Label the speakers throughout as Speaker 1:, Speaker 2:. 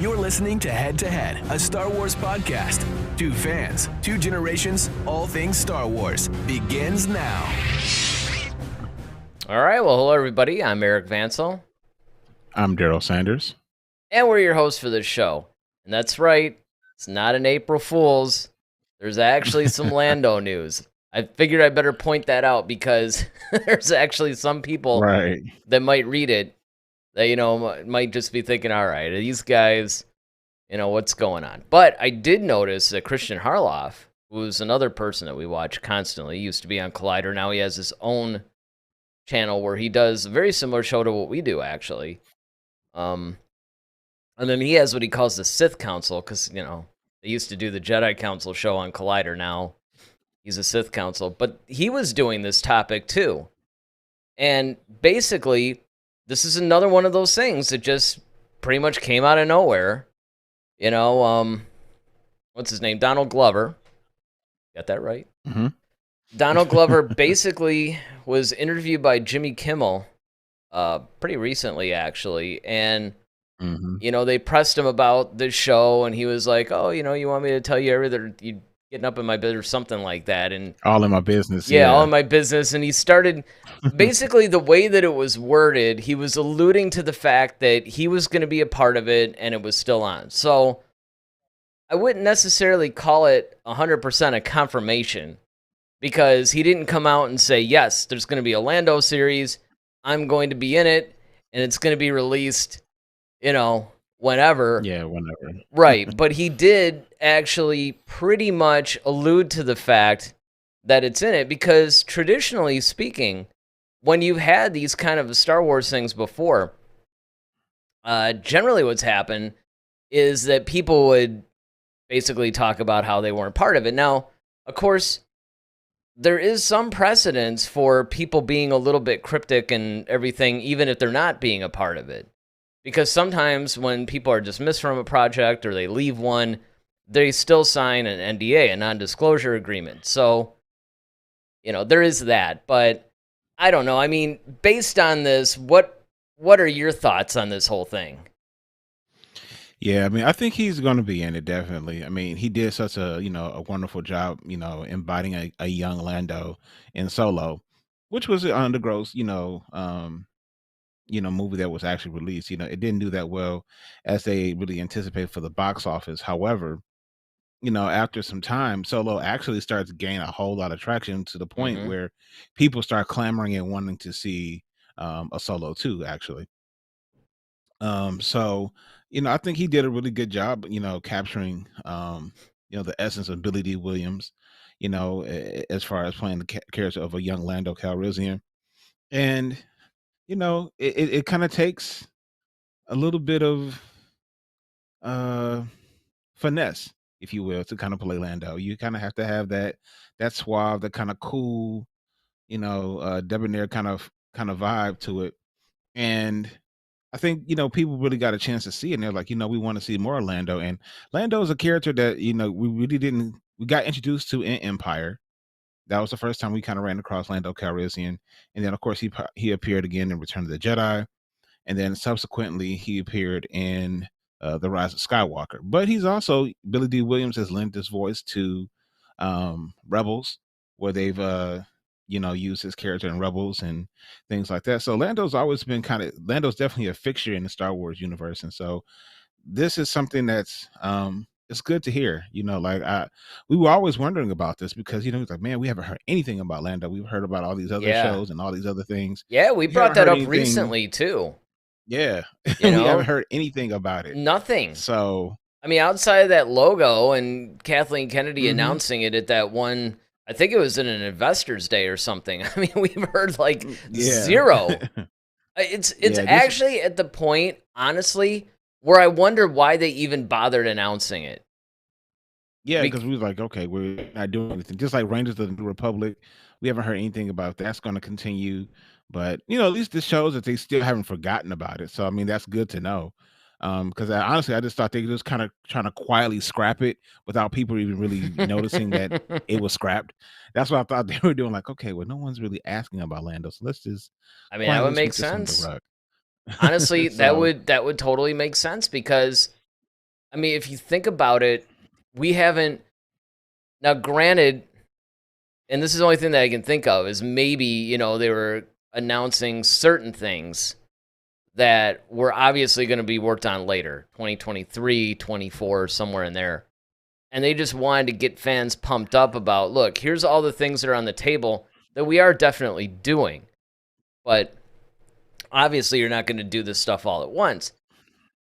Speaker 1: You're listening to Head to Head, a Star Wars podcast. Two fans, two generations, all things Star Wars begins now.
Speaker 2: All right, well, hello, everybody. I'm Eric Vansel.
Speaker 3: I'm Daryl Sanders.
Speaker 2: And we're your hosts for this show. And that's right, it's not an April Fool's. There's actually some Lando news. I figured I better point that out because there's actually some people that might read it that, might just be thinking, all right, these guys, what's going on? But I did notice that Christian Harloff, who's another person that we watch constantly, used to be on Collider. Now he has his own channel where he does a very similar show to what we do, actually. And then he has what he calls the Sith Council, because, they used to do the Jedi Council show on Collider. Now he's a Sith Council. But he was doing this topic, too. And basically, this is another one of those things that just pretty much came out of nowhere. What's his name? Donald Glover. Got that right?
Speaker 3: Mm-hmm.
Speaker 2: Donald Glover basically was interviewed by Jimmy Kimmel pretty recently, actually. And, they pressed him about this show, and he was like, oh, you want me to tell you everything? You getting up in my business or something like that. And
Speaker 3: all in my business.
Speaker 2: Yeah, all in my business. And he started, basically the way that it was worded, he was alluding to the fact that he was going to be a part of it, and it was still on. So I wouldn't necessarily call it 100% a confirmation, because he didn't come out and say, yes, there's going to be a Lando series, I'm going to be in it, and it's going to be released, whenever.
Speaker 3: Yeah, whenever.
Speaker 2: Right, but he did actually pretty much allude to the fact that it's in it, because traditionally speaking, when you've had these kind of Star Wars things before, generally what's happened is that people would basically talk about how they weren't part of it. Now, of course, there is some precedence for people being a little bit cryptic and everything, even if they're not being a part of it. Because sometimes when people are dismissed from a project or they leave one, they still sign an NDA, a non-disclosure agreement. So, there is that. But I don't know. I mean, based on this, what are your thoughts on this whole thing?
Speaker 3: Yeah, I mean, I think he's going to be in it, definitely. I mean, he did such a wonderful job, embodying a young Lando in Solo, which was an undergross, movie that was actually released. It didn't do that well as they really anticipated for the box office. However, after some time, Solo actually starts to gain a whole lot of traction to the point where people start clamoring and wanting to see a Solo 2, actually. So, I think he did a really good job, capturing, the essence of Billy D. Williams, as far as playing the character of a young Lando Calrissian. And, it kind of takes a little bit of finesse, if you will, to kind of play Lando. You kind of have to have that suave, that kind of cool, debonair kind of vibe to it. And I think, people really got a chance to see it, and they're like, we want to see more Lando. And Lando is a character that, we got introduced to in Empire. That was the first time we kind of ran across Lando Calrissian. And then, of course, he appeared again in Return of the Jedi. And then subsequently, he appeared in The Rise of Skywalker. But he's also, Billy D. Williams has lent his voice to Rebels, where they've, used his character in Rebels and things like that. So Lando's always been Lando's definitely a fixture in the Star Wars universe. And so this is something that's, it's good to hear, we were always wondering about this because, it's like, man, we haven't heard anything about Lando. We've heard about all these other shows and all these other things.
Speaker 2: Yeah, we brought that up recently too.
Speaker 3: Yeah. We haven't heard anything about it.
Speaker 2: Nothing.
Speaker 3: So,
Speaker 2: I mean, outside of that logo and Kathleen Kennedy announcing it at that one, I think it was in an Investors Day or something. I mean, we've heard like zero. It's actually at the point, honestly, where I wonder why they even bothered announcing it.
Speaker 3: Yeah, because we was like, okay, we're not doing anything. Just like Rangers of the New Republic, we haven't heard anything about that's going to continue. But, at least this shows that they still haven't forgotten about it. So, I mean, that's good to know. Because honestly, I just thought they were just kind of trying to quietly scrap it without people even really noticing that it was scrapped. That's what I thought they were doing. Like, okay, well, no one's really asking about Lando, so let's just.
Speaker 2: I mean, that would make sense. Honestly, that would totally make sense because I mean, if you think about it, we haven't. Now, granted, and this is the only thing that I can think of, is maybe, they were announcing certain things that were obviously going to be worked on later, 2023, 24, somewhere in there. And they just wanted to get fans pumped up about, look, here's all the things that are on the table that we are definitely doing. But obviously, you're not going to do this stuff all at once.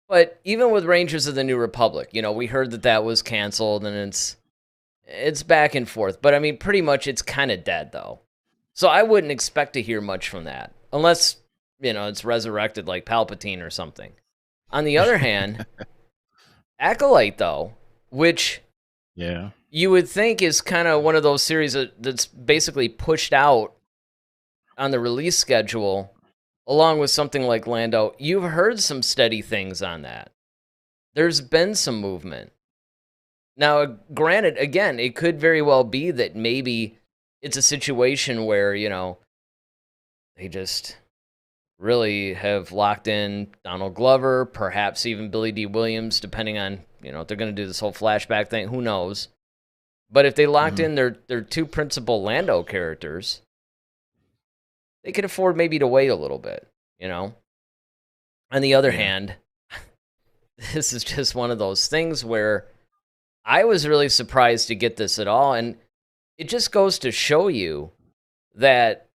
Speaker 2: But even with Rangers of the New Republic, we heard that was canceled, and it's back and forth. But I mean, pretty much it's kind of dead, though. So I wouldn't expect to hear much from that, unless, it's resurrected like Palpatine or something. On the other hand, Acolyte, though, which you would think is kind of one of those series that's basically pushed out on the release schedule, along with something like Lando, you've heard some steady things on that. There's been some movement. Now, granted, again, it could very well be that maybe it's a situation where, they just really have locked in Donald Glover, perhaps even Billy D. Williams, depending on, if they're going to do this whole flashback thing, who knows. But if they locked in their two principal Lando characters, they could afford maybe to wait a little bit, On the other hand, this is just one of those things where I was really surprised to get this at all, and it just goes to show you that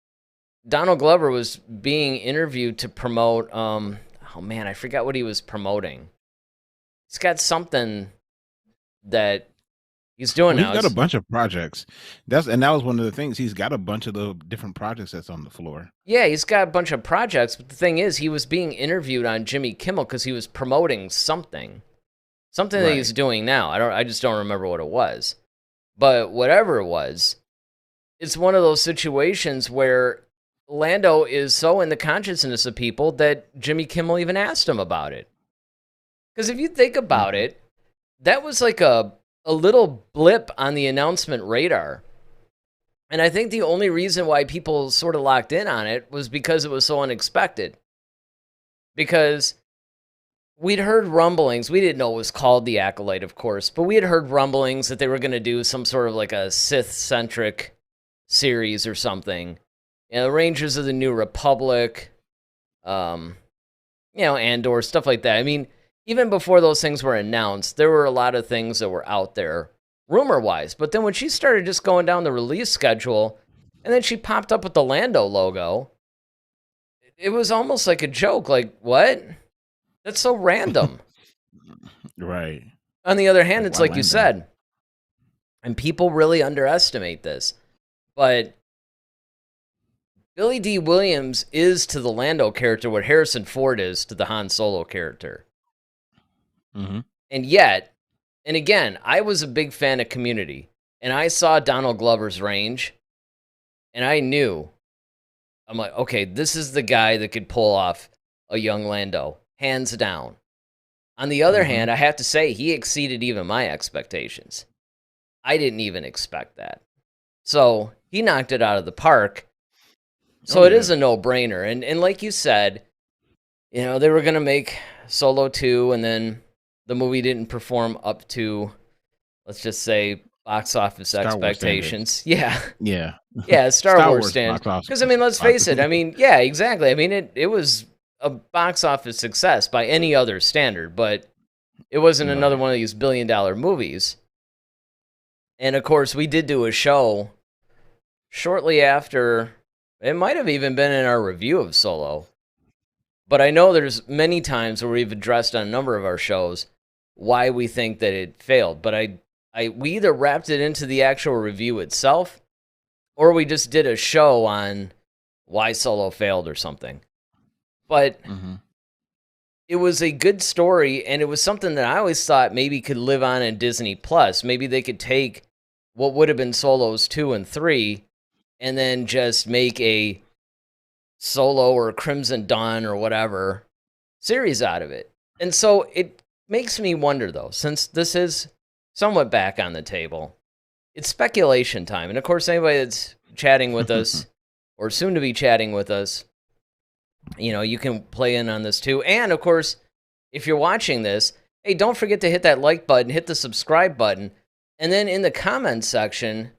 Speaker 2: Donald Glover was being interviewed to promote, I forgot what he was promoting. He's got something that he's doing now.
Speaker 3: He's got a bunch of projects. That was one of the things. He's got a bunch of the different projects that's on the floor.
Speaker 2: Yeah, he's got a bunch of projects, but the thing is, he was being interviewed on Jimmy Kimmel because he was promoting something that he's doing now. I just don't remember what it was. But whatever it was, it's one of those situations where Lando is so in the consciousness of people that Jimmy Kimmel even asked him about it. Because if you think about it, that was like a little blip on the announcement radar. And I think the only reason why people sort of locked in on it was because it was so unexpected. Because we'd heard rumblings. We didn't know it was called The Acolyte, of course, but we had heard rumblings that they were going to do some sort of like a Sith-centric series or something. The Rangers of the New Republic, Andor, stuff like that. I mean, even before those things were announced, there were a lot of things that were out there, rumor-wise. But then when she started just going down the release schedule, and then she popped up with the Lando logo, it was almost like a joke. Like, what? That's so random.
Speaker 3: Right.
Speaker 2: On the other hand,
Speaker 3: Like,
Speaker 2: it's
Speaker 3: why
Speaker 2: like you
Speaker 3: Lando?
Speaker 2: said, and people really underestimate this, but Billy D. Williams is to the Lando character what Harrison Ford is to the Han Solo character.
Speaker 3: Mm-hmm.
Speaker 2: And yet, and again, I was a big fan of Community, and I saw Donald Glover's range, and I knew, I'm like, okay, this is the guy that could pull off a young Lando, hands down. On the other hand, I have to say, he exceeded even my expectations. I didn't even expect that. So, he knocked it out of the park. So it is a no-brainer. And like you said, they were going to make Solo 2, and then the movie didn't perform up to, let's just say, box office expectations. Yeah. Star Wars standards. Because, let's face it. Yeah, exactly. It was a box office success by any other standard, but it wasn't another one of these billion-dollar movies. And, of course, we did do a show shortly after. It might have even been in our review of Solo. But I know there's many times where we've addressed on a number of our shows why we think that it failed. But we either wrapped it into the actual review itself, or we just did a show on why Solo failed or something. But it was a good story, and it was something that I always thought maybe could live on in Disney Plus. Maybe they could take what would have been Solos 2 and 3 and then just make a Solo or Crimson Dawn or whatever series out of it. And so it makes me wonder, though, since this is somewhat back on the table, it's speculation time. And of course, anybody that's chatting with us or soon to be chatting with us, you can play in on this too. And of course, if you're watching this, Hey, don't forget to hit that like button, hit the subscribe button, and then in the comments section,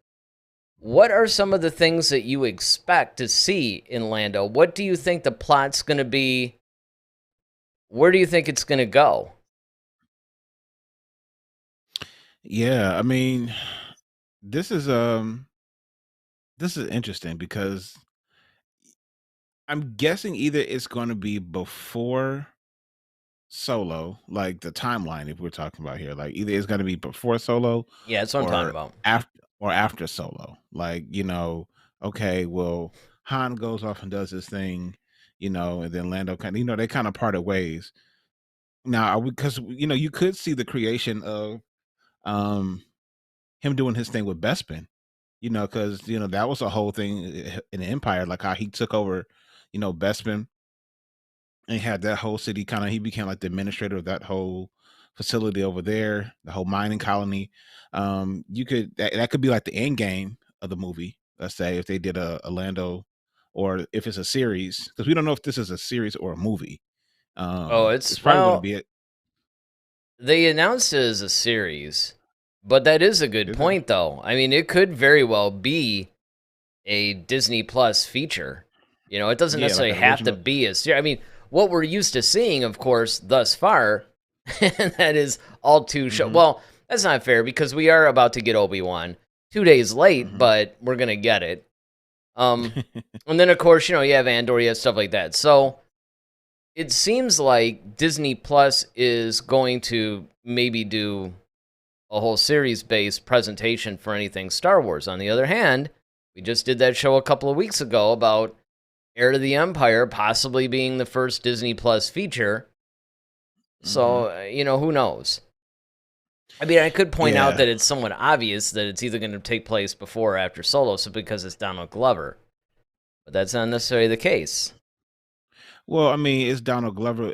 Speaker 2: what are some of the things that you expect to see in Lando? What do you think the plot's going to be? Where do you think it's going to go?
Speaker 3: Yeah, I mean, this is um this is interesting because I'm guessing either it's going to be before Solo, like the timeline if we're talking about here, like either it's going to be before Solo
Speaker 2: Yeah, that's what I'm talking
Speaker 3: or
Speaker 2: about.
Speaker 3: after Solo. Like, okay, well, Han goes off and does his thing, and then Lando kind of, they kind of parted ways. Now, because you could see the creation of um him doing his thing with Bespin, because that was a whole thing in the Empire, like how he took over, Bespin, and he had that whole city kind of. He became like the administrator of that whole facility over there, the whole mining colony. You could that could be like the end game of the movie. Let's say if they did a Lando, or if it's a series, because we don't know if this is a series or a movie.
Speaker 2: Oh,
Speaker 3: It's
Speaker 2: it's,
Speaker 3: probably going to
Speaker 2: well,
Speaker 3: be it.
Speaker 2: they announced it as a series, but that is a good
Speaker 3: Is it?
Speaker 2: point, though. I mean, it could very well be a Disney Plus feature. It doesn't
Speaker 3: Yeah, like
Speaker 2: necessarily
Speaker 3: an
Speaker 2: have to
Speaker 3: original.
Speaker 2: be a series. I mean, what we're used to seeing, of course, thus far, and that is all two show.
Speaker 3: Hmm.
Speaker 2: Well, that's not fair because we are about to get Obi-Wan 2 days late,
Speaker 3: Hmm.
Speaker 2: but we're gonna get it. And then of course, you have Andor, you have stuff like that. So it seems like Disney Plus is going to maybe do a whole series-based presentation for anything Star Wars. On the other hand, we just did that show a couple of weeks ago about Heir to the Empire possibly being the first Disney Plus feature.
Speaker 3: Hmm.
Speaker 2: So, who knows? I mean, I could point out
Speaker 3: Yeah.
Speaker 2: that it's somewhat obvious that it's either going to take place before or after Solo, so because it's Donald Glover. But that's not necessarily the case.
Speaker 3: Well, I mean, it's Donald Glover.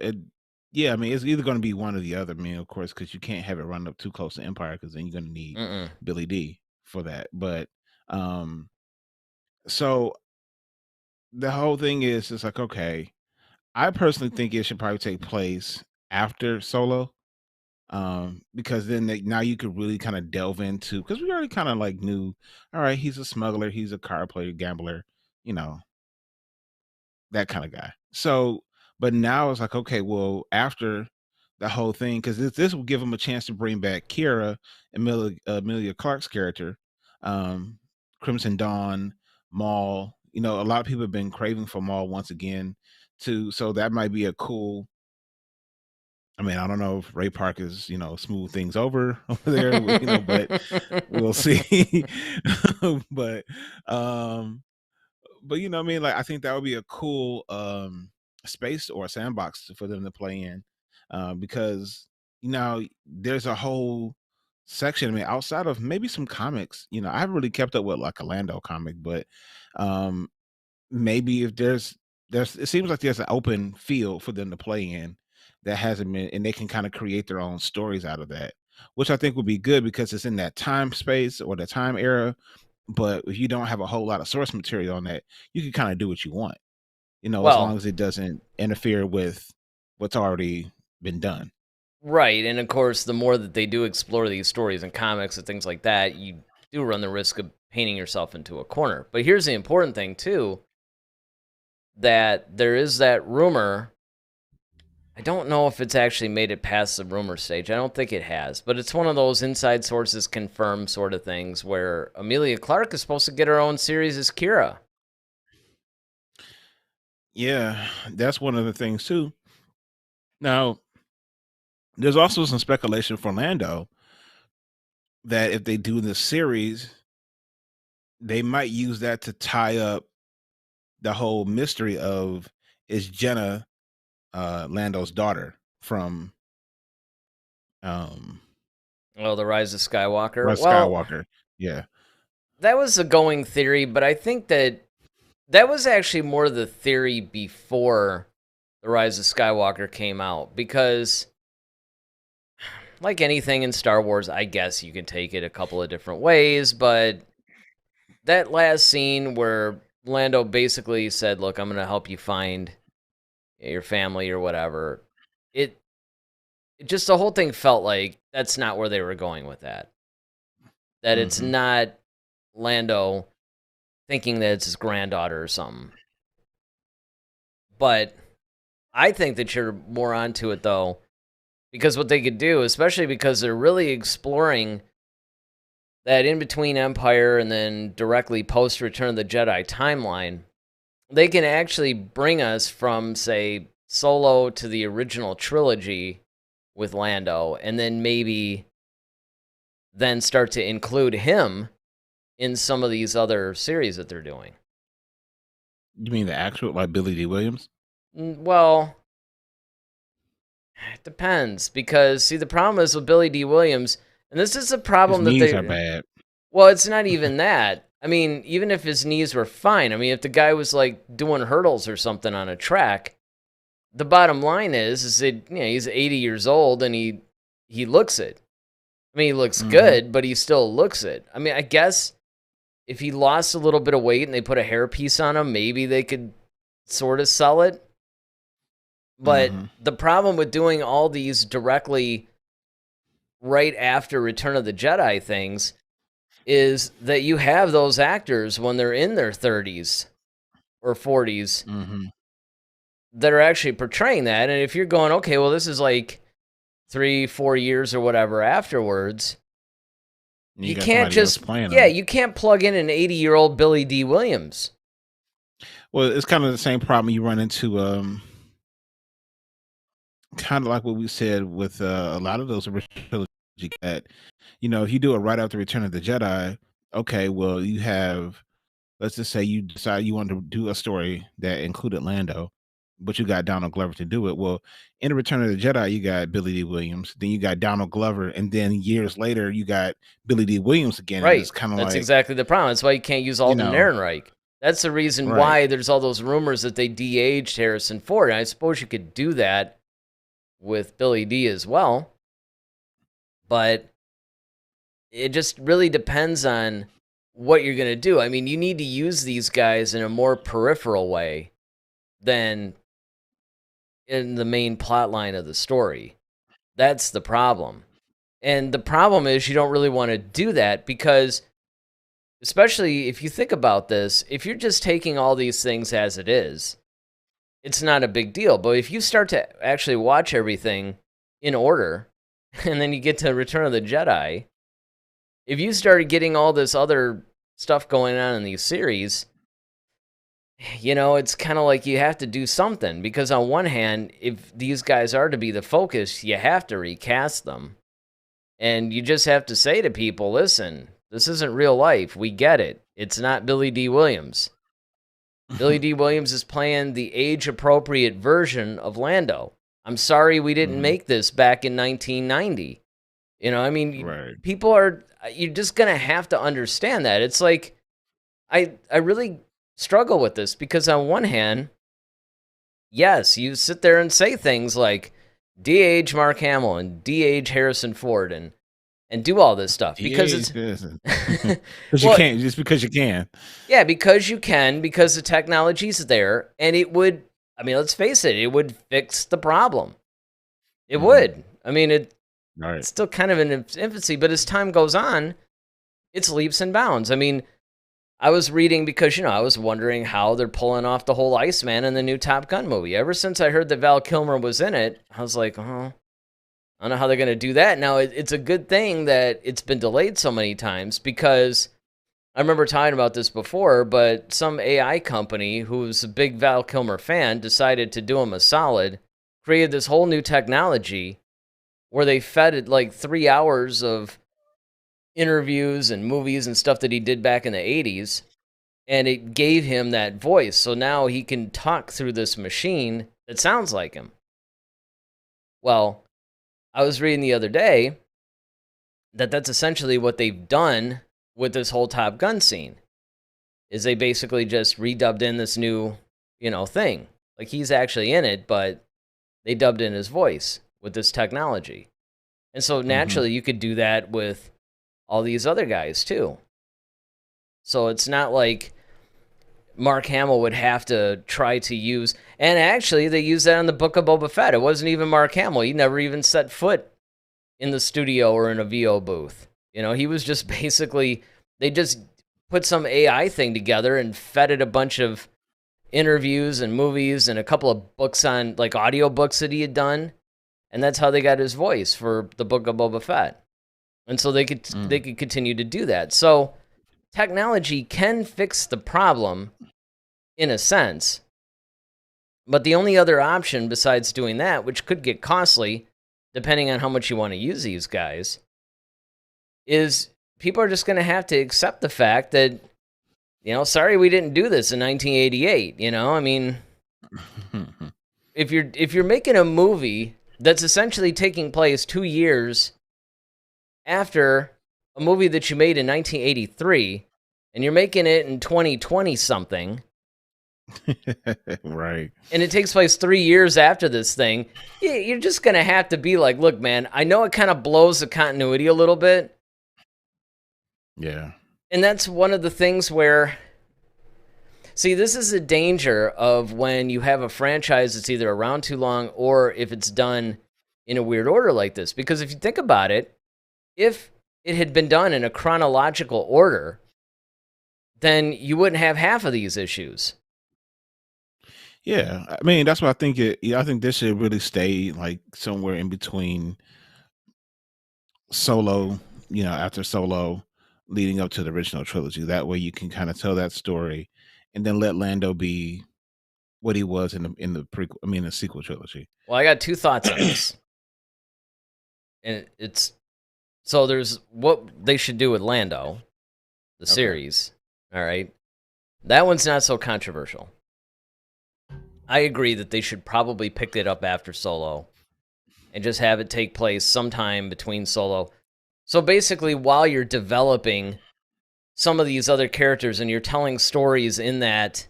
Speaker 3: Yeah, I mean, it's either going to be one or the other. I mean, of course, because you can't have it run up too close to Empire, because then you're going to need
Speaker 2: Mm-mm.
Speaker 3: Billy D for that. But um, so the whole thing is, it's like, okay, I personally think it should probably take place after Solo, because then now you could really kind of delve into, because we already kind of like knew, all right, he's a smuggler, he's a card player, gambler, you know, that kind of guy. So, but now it's like, okay, well, after the whole thing, because this will give him a chance to bring back Kira, Emilia Clarke's character, um, Crimson Dawn, Maul. A lot of people have been craving for Maul once again, too. So that might be a cool. I mean, I don't know if Ray Park is, smooth things over there, but we'll see. but um but what I mean, like I think that would be a cool space or sandbox for them to play in, because there's a whole section. I mean, outside of maybe some comics, I haven't really kept up with like a Lando comic, but um maybe if there's it seems like there's an open field for them to play in that hasn't been, and they can kind of create their own stories out of that, which I think would be good because it's in that time space or the time era. But if you don't have a whole lot of source material on that, you can kind of do what you want, as long
Speaker 2: Well,
Speaker 3: as it doesn't interfere with what's already been done.
Speaker 2: right. And of course, the more that they do explore these stories and comics and things like that, you do run the risk of painting yourself into a corner. But here's the important thing, too, that there is that rumor. I don't know if it's actually made it past the rumor stage. I don't think it has, but it's one of those inside sources confirmed sort of things where Amelia Clark is supposed to get her own series as Kira.
Speaker 3: Yeah, that's one of the things too. Now, there's also some speculation for Lando that if they do this series, they might use that to tie up the whole mystery of, is Jenna Lando's daughter from um
Speaker 2: Oh, the Rise of Skywalker.
Speaker 3: Rise
Speaker 2: Well,
Speaker 3: Skywalker. Yeah.
Speaker 2: that was a going theory, but I think that was actually more the theory before the Rise of Skywalker came out because like anything in Star Wars, I guess you can take it a couple of different ways, but that last scene where Lando basically said, "Look, I'm going to help you find your family or whatever." It just the whole thing felt like that's not where they were going with that. That it's not Lando thinking that it's his granddaughter or something. But I think that you're more onto it, though, because what they could do, especially because they're really exploring that in between Empire and then directly post Return of the Jedi timeline, they can actually bring us from, say, Solo to the original trilogy with Lando, and then maybe then start to include him in some of these other series that they're doing.
Speaker 3: You mean the actual, like Billy D. Williams?
Speaker 2: Well, it depends, because see, the problem is with Billy D. Williams, and this is a problem
Speaker 3: His
Speaker 2: that
Speaker 3: knees are bad.
Speaker 2: Well, it's not even that. I mean, even if his knees were fine, I mean, if the guy was like doing hurdles or something on a track, the bottom line is that he's 80 years old and he looks it. I mean, he looks good, but he still looks it. I mean, I guess if he lost a little bit of weight and they put a hairpiece on him, maybe they could sort of sell it. But the problem with doing all these directly right after Return of the Jedi things is that you have those actors when they're in their 30s or 40s that are actually portraying that. And if you're going, okay, well, this is like 3-4 years or whatever afterwards, you can't just, you can't plug in an 80-year-old Billy D. Williams.
Speaker 3: Well, it's kind of the same problem you run into, kind of like what we said with a lot of those original trilogy, that, if you do it right after Return of the Jedi, okay, well, you have, let's just say you decide you want to do a story that included Lando, but you got Donald Glover to do it. Well, in Return of the Jedi, you got Billy D. Williams, then you got Donald Glover, and then years later, you got Billy D. Williams again.
Speaker 2: Right.
Speaker 3: It's kind of
Speaker 2: That's
Speaker 3: like,
Speaker 2: exactly the problem. That's why you can't use Alden Ehrenreich. That's the reason why there's all those rumors that they de-aged Harrison Ford. And I suppose you could do that with Billy D. as well. But it just really depends on what you're going to do. I mean, you need to use these guys in a more peripheral way than in the main plot line of the story. That's the problem. And the problem is you don't really want to do that because, especially if you think about this, if you're just taking all these things as it is, it's not a big deal. But if you start to actually watch everything in order, and then you get to Return of the Jedi, if you started getting all this other stuff going on in these series, it's kind of like you have to do something. Because on one hand, if these guys are to be the focus, you have to recast them. And you just have to say to people, listen, this isn't real life. We get it. It's not Billy D. Williams. Billy D. Williams is playing the age-appropriate version of Lando. I'm sorry we didn't make this back in 1990. People you're just going to have to understand that. It's like, I really struggle with this because on one hand, yes, you sit there and say things like de-age Mark Hamill and de-age Harrison Ford and do all this stuff because it's
Speaker 3: because you can't, just because you can.
Speaker 2: Yeah, because you can, because the technology's there, and it would, let's face it, it would fix the problem. It would. It's still kind of in its infancy, but as time goes on, it's leaps and bounds. I was reading because, I was wondering how they're pulling off the whole Iceman in the new Top Gun movie. Ever since I heard that Val Kilmer was in it, I was like, I don't know how they're going to do that. Now, it's a good thing that it's been delayed so many times because I remember talking about this before, but some AI company who's a big Val Kilmer fan decided to do him a solid, created this whole new technology where they fed it like 3 hours of interviews and movies and stuff that he did back in the 80s, and it gave him that voice. So now he can talk through this machine that sounds like him. Well, I was reading the other day that that's essentially what they've done with this whole Top Gun scene, is they basically just redubbed in this new, thing. Like, he's actually in it, but they dubbed in his voice with this technology. And so naturally you could do that with all these other guys too. So it's not like, Mark Hamill would have to try to use. And actually, they used that on the Book of Boba Fett. It wasn't even Mark Hamill. He never even set foot in the studio or in a VO booth. He was just basically, they just put some AI thing together and fed it a bunch of interviews and movies and a couple of books on, like, audio books that he had done. And that's how they got his voice for the Book of Boba Fett. And so they could continue to do that. So technology can fix the problem in a sense, but the only other option besides doing that, which could get costly depending on how much you want to use these guys, is people are just going to have to accept the fact that, sorry we didn't do this in 1988. I mean, if you're making a movie that's essentially taking place 2 years after a movie that you made in 1983, and you're making it in 2020 something,
Speaker 3: right?
Speaker 2: And it takes place 3 years after this thing, you're just gonna have to be like, look, man, I know it kind of blows the continuity a little bit.
Speaker 3: Yeah.
Speaker 2: And that's one of the things where, see, this is the danger of when you have a franchise that's either around too long or if it's done in a weird order like this. Because if you think about it, if it had been done in a chronological order, then you wouldn't have half of these issues.
Speaker 3: Yeah, I mean that's what I think. I think this should really stay like somewhere in between Solo, after Solo, leading up to the original trilogy. That way, you can kind of tell that story, and then let Lando be what he was in the prequel. I mean, the sequel trilogy.
Speaker 2: Well, I got two thoughts on this, and so there's what they should do with Lando, the series. All right, that one's not so controversial. I agree that they should probably pick it up after Solo and just have it take place sometime between Solo. So basically, while you're developing some of these other characters and you're telling stories in that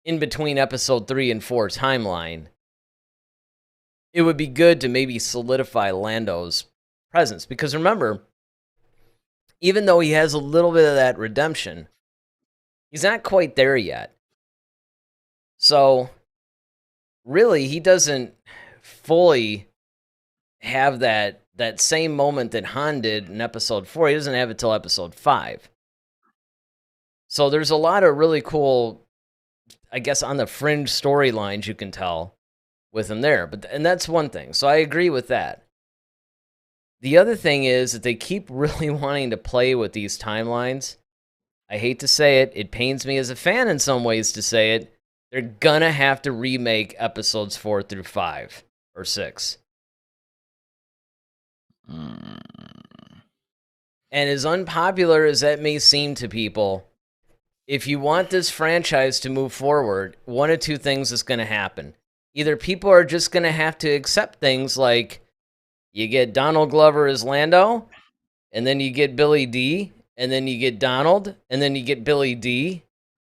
Speaker 2: in between episode 3 and 4 timeline, it would be good to maybe solidify Lando's presence. Because remember, even though he has a little bit of that redemption, he's not quite there yet. So really, he doesn't fully have that same moment that Han did in episode 4. He doesn't have it till episode 5. So there's a lot of really cool, I guess, on the fringe storylines you can tell with him there. And that's one thing. So I agree with that. The other thing is that they keep really wanting to play with these timelines. I hate to say it. It pains me as a fan in some ways to say it. They're gonna have to remake episodes 4 through 5 or 6. And as unpopular as that may seem to people, if you want this franchise to move forward, one of two things is going to happen. Either people are just going to have to accept things like you get Donald Glover as Lando, and then you get Billy D, and then you get Donald, and then you get Billy D,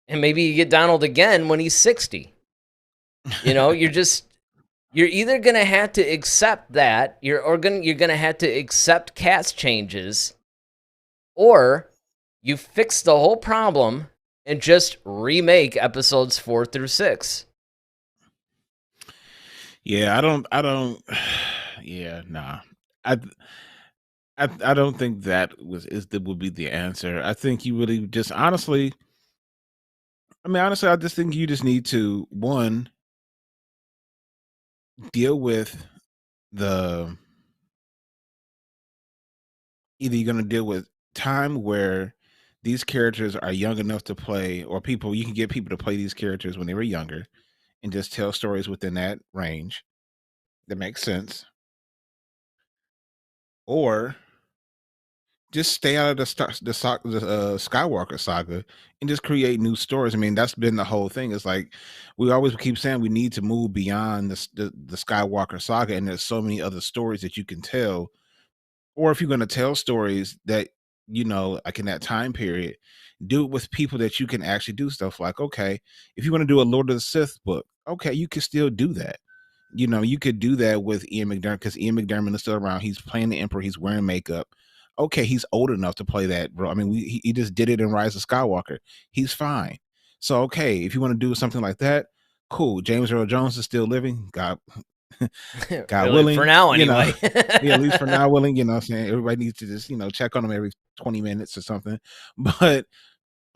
Speaker 2: and maybe you get Donald again when he's 60. You're either going to have to accept that, you're going to have to accept cast changes, or you fix the whole problem and just remake episodes 4 through 6.
Speaker 3: Yeah, I don't yeah, nah. I don't think that would be the answer. I think you really just honestly I just think you just need to, one, deal with either you're going to deal with time where these characters are young enough to play, or you can get people to play these characters when they were younger and just tell stories within that range that makes sense. Or just stay out of the Skywalker saga and just create new stories. I mean, that's been the whole thing. It's like we always keep saying we need to move beyond the Skywalker saga, and there's so many other stories that you can tell. Or if you're going to tell stories that, like in that time period, do it with people that you can actually do stuff like, okay, if you want to do a Lord of the Sith book, okay, you can still do that. You could do that with Ian McDiarmid, because Ian McDiarmid is still around. He's playing the Emperor. He's wearing makeup. Okay, he's old enough to play that, bro. I mean, he just did it in Rise of Skywalker. He's fine. So okay, if you want to do something like that, cool. James Earl Jones is still living. God
Speaker 2: Really, for
Speaker 3: willing,
Speaker 2: now anyway.
Speaker 3: yeah, at least for now willing, what I'm saying, everybody needs to just, check on him every 20 minutes or something. But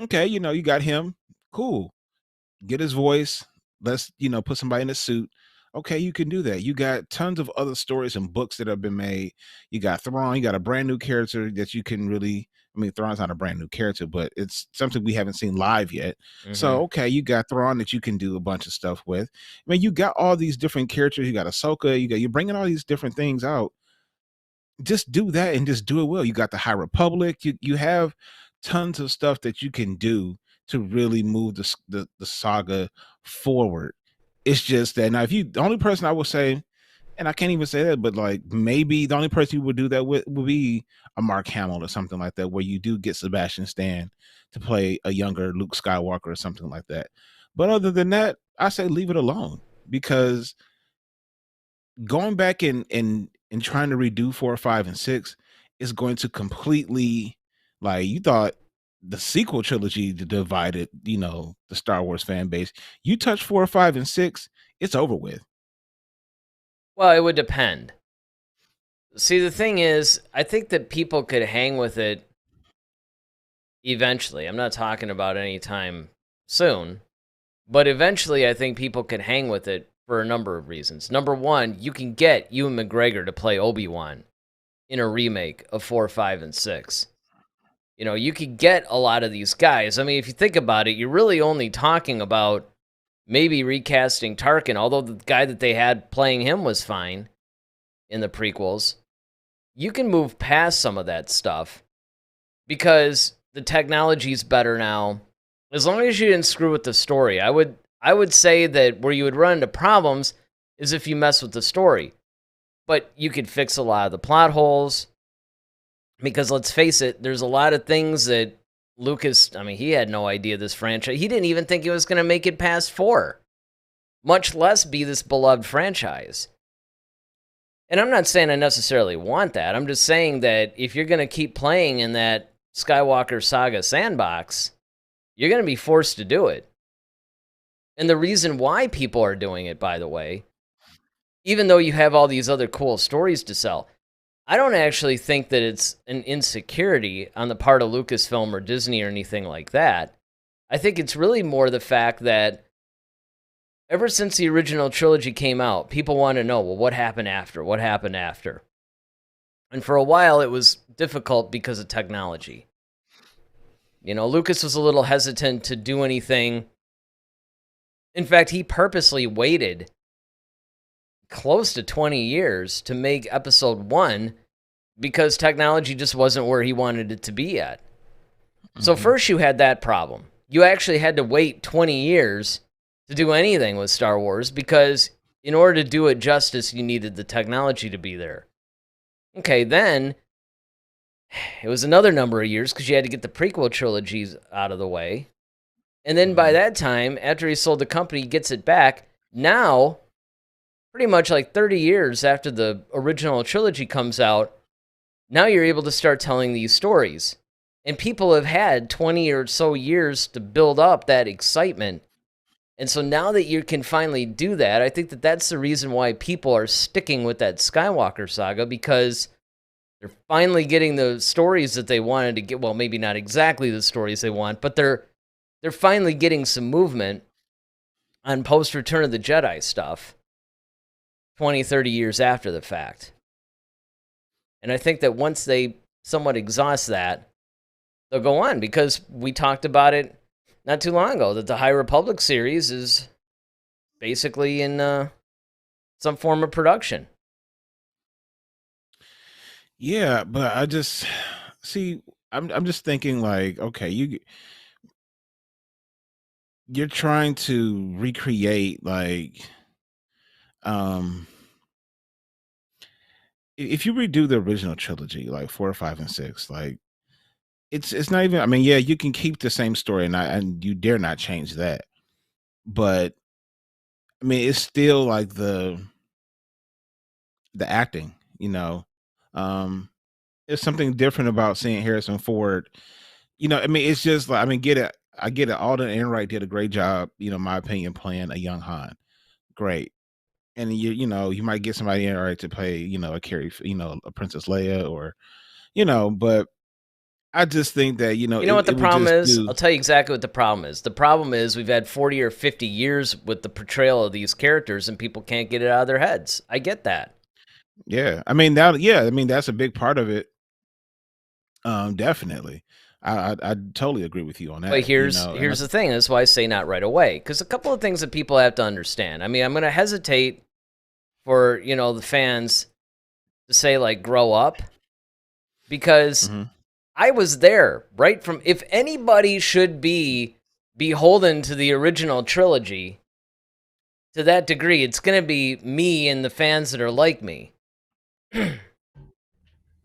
Speaker 3: okay, you got him. Cool. Get his voice. Let's, put somebody in a suit. Okay, you can do that. You got tons of other stories and books that have been made. You got Thrawn, you got a brand new character that you can really, Thrawn's not a brand new character, but it's something we haven't seen live yet. So, okay, you got Thrawn that you can do a bunch of stuff with. You got all these different characters. You got Ahsoka, you're bringing all these different things out. Just do that and just do it well. You got the High Republic. You have tons of stuff that you can do to really move the saga forward. It's just that now, if you, the only person I would say, and I can't even say that, but like maybe the only person you would do that with would be a Mark Hamill or something like that, where you do get Sebastian Stan to play a younger Luke Skywalker or something like that. But other than that, I say leave it alone, because going back and trying to redo 4, 5, and 6 is going to completely, like, you thought the sequel trilogy divided, the Star Wars fan base. You touch 4, 5, and 6, it's over with.
Speaker 2: Well, it would depend. See, the thing is, I think that people could hang with it eventually. I'm not talking about anytime soon, but eventually I think people could hang with it for a number of reasons. Number one, you can get Ewan McGregor to play Obi-Wan in a remake of 4, 5, and 6. You could get a lot of these guys. I mean, if you think about it, you're really only talking about maybe recasting Tarkin, although the guy that they had playing him was fine in the prequels. You can move past some of that stuff because the technology's better now. As long as you didn't screw with the story, I would say that where you would run into problems is if you mess with the story. But you could fix a lot of the plot holes, because let's face it, there's a lot of things that Lucas, he had no idea this franchise. He didn't even think he was going to make it past 4, much less be this beloved franchise. And I'm not saying I necessarily want that. I'm just saying that if you're going to keep playing in that Skywalker saga sandbox, you're going to be forced to do it. And the reason why people are doing it, by the way, even though you have all these other cool stories to sell, I don't actually think that it's an insecurity on the part of Lucasfilm or Disney or anything like that. I think it's really more the fact that ever since the original trilogy came out, people want to know, well, what happened after? What happened after? And for a while, it was difficult because of technology. Lucas was a little hesitant to do anything. In fact, he purposely waited close to 20 years to make episode 1 because technology just wasn't where he wanted it to be yet. So first you had that problem. You actually had to wait 20 years to do anything with Star Wars because in order to do it justice, you needed the technology to be there. Okay, then it was another number of years because you had to get the prequel trilogies out of the way. And then by that time, after he sold the company, he gets it back. Now, pretty much like 30 years after the original trilogy comes out, now you're able to start telling these stories. And people have had 20 or so years to build up that excitement. And so now that you can finally do that, I think that that's the reason why people are sticking with that Skywalker saga, because they're finally getting the stories that they wanted to get. Well, maybe not exactly the stories they want, but they're finally getting some movement on post-Return of the Jedi stuff 20, 30 years after the fact. And I think that once they somewhat exhaust that, they'll go on, because we talked about it not too long ago, that the High Republic series is basically in some form of production.
Speaker 3: Yeah, but I just see. I'm just thinking like, okay, you're trying to recreate like, if you redo the original trilogy, like 4, 5, and 6, like it's not even. Yeah, you can keep the same story, and you dare not change that. But it's still like the acting, there's something different about seeing Harrison Ford. It's just like, get it. I get it. Alden Ehrenreich did a great job, in my opinion, playing a young Han. Great. And you might get somebody in right to play, a Carrie, a Princess Leia, or but I just think that
Speaker 2: You know what the
Speaker 3: it would
Speaker 2: problem
Speaker 3: just
Speaker 2: is?
Speaker 3: do.
Speaker 2: I'll tell you exactly what the problem is. The problem is we've had 40 or 50 years with the portrayal of these characters, and people can't get it out of their heads. I get that.
Speaker 3: Yeah, I mean that. Yeah, I mean that's a big part of it. Definitely, I totally agree with you on
Speaker 2: But
Speaker 3: that. And
Speaker 2: here's the thing. That's why I say not right away, because a couple of things that people have to understand. I mean, I'm going to hesitate for the fans to say like grow up, because
Speaker 3: Mhm.
Speaker 2: I was there right from. If anybody should be beholden to the original trilogy to that degree, it's going to be me and the fans that are like me.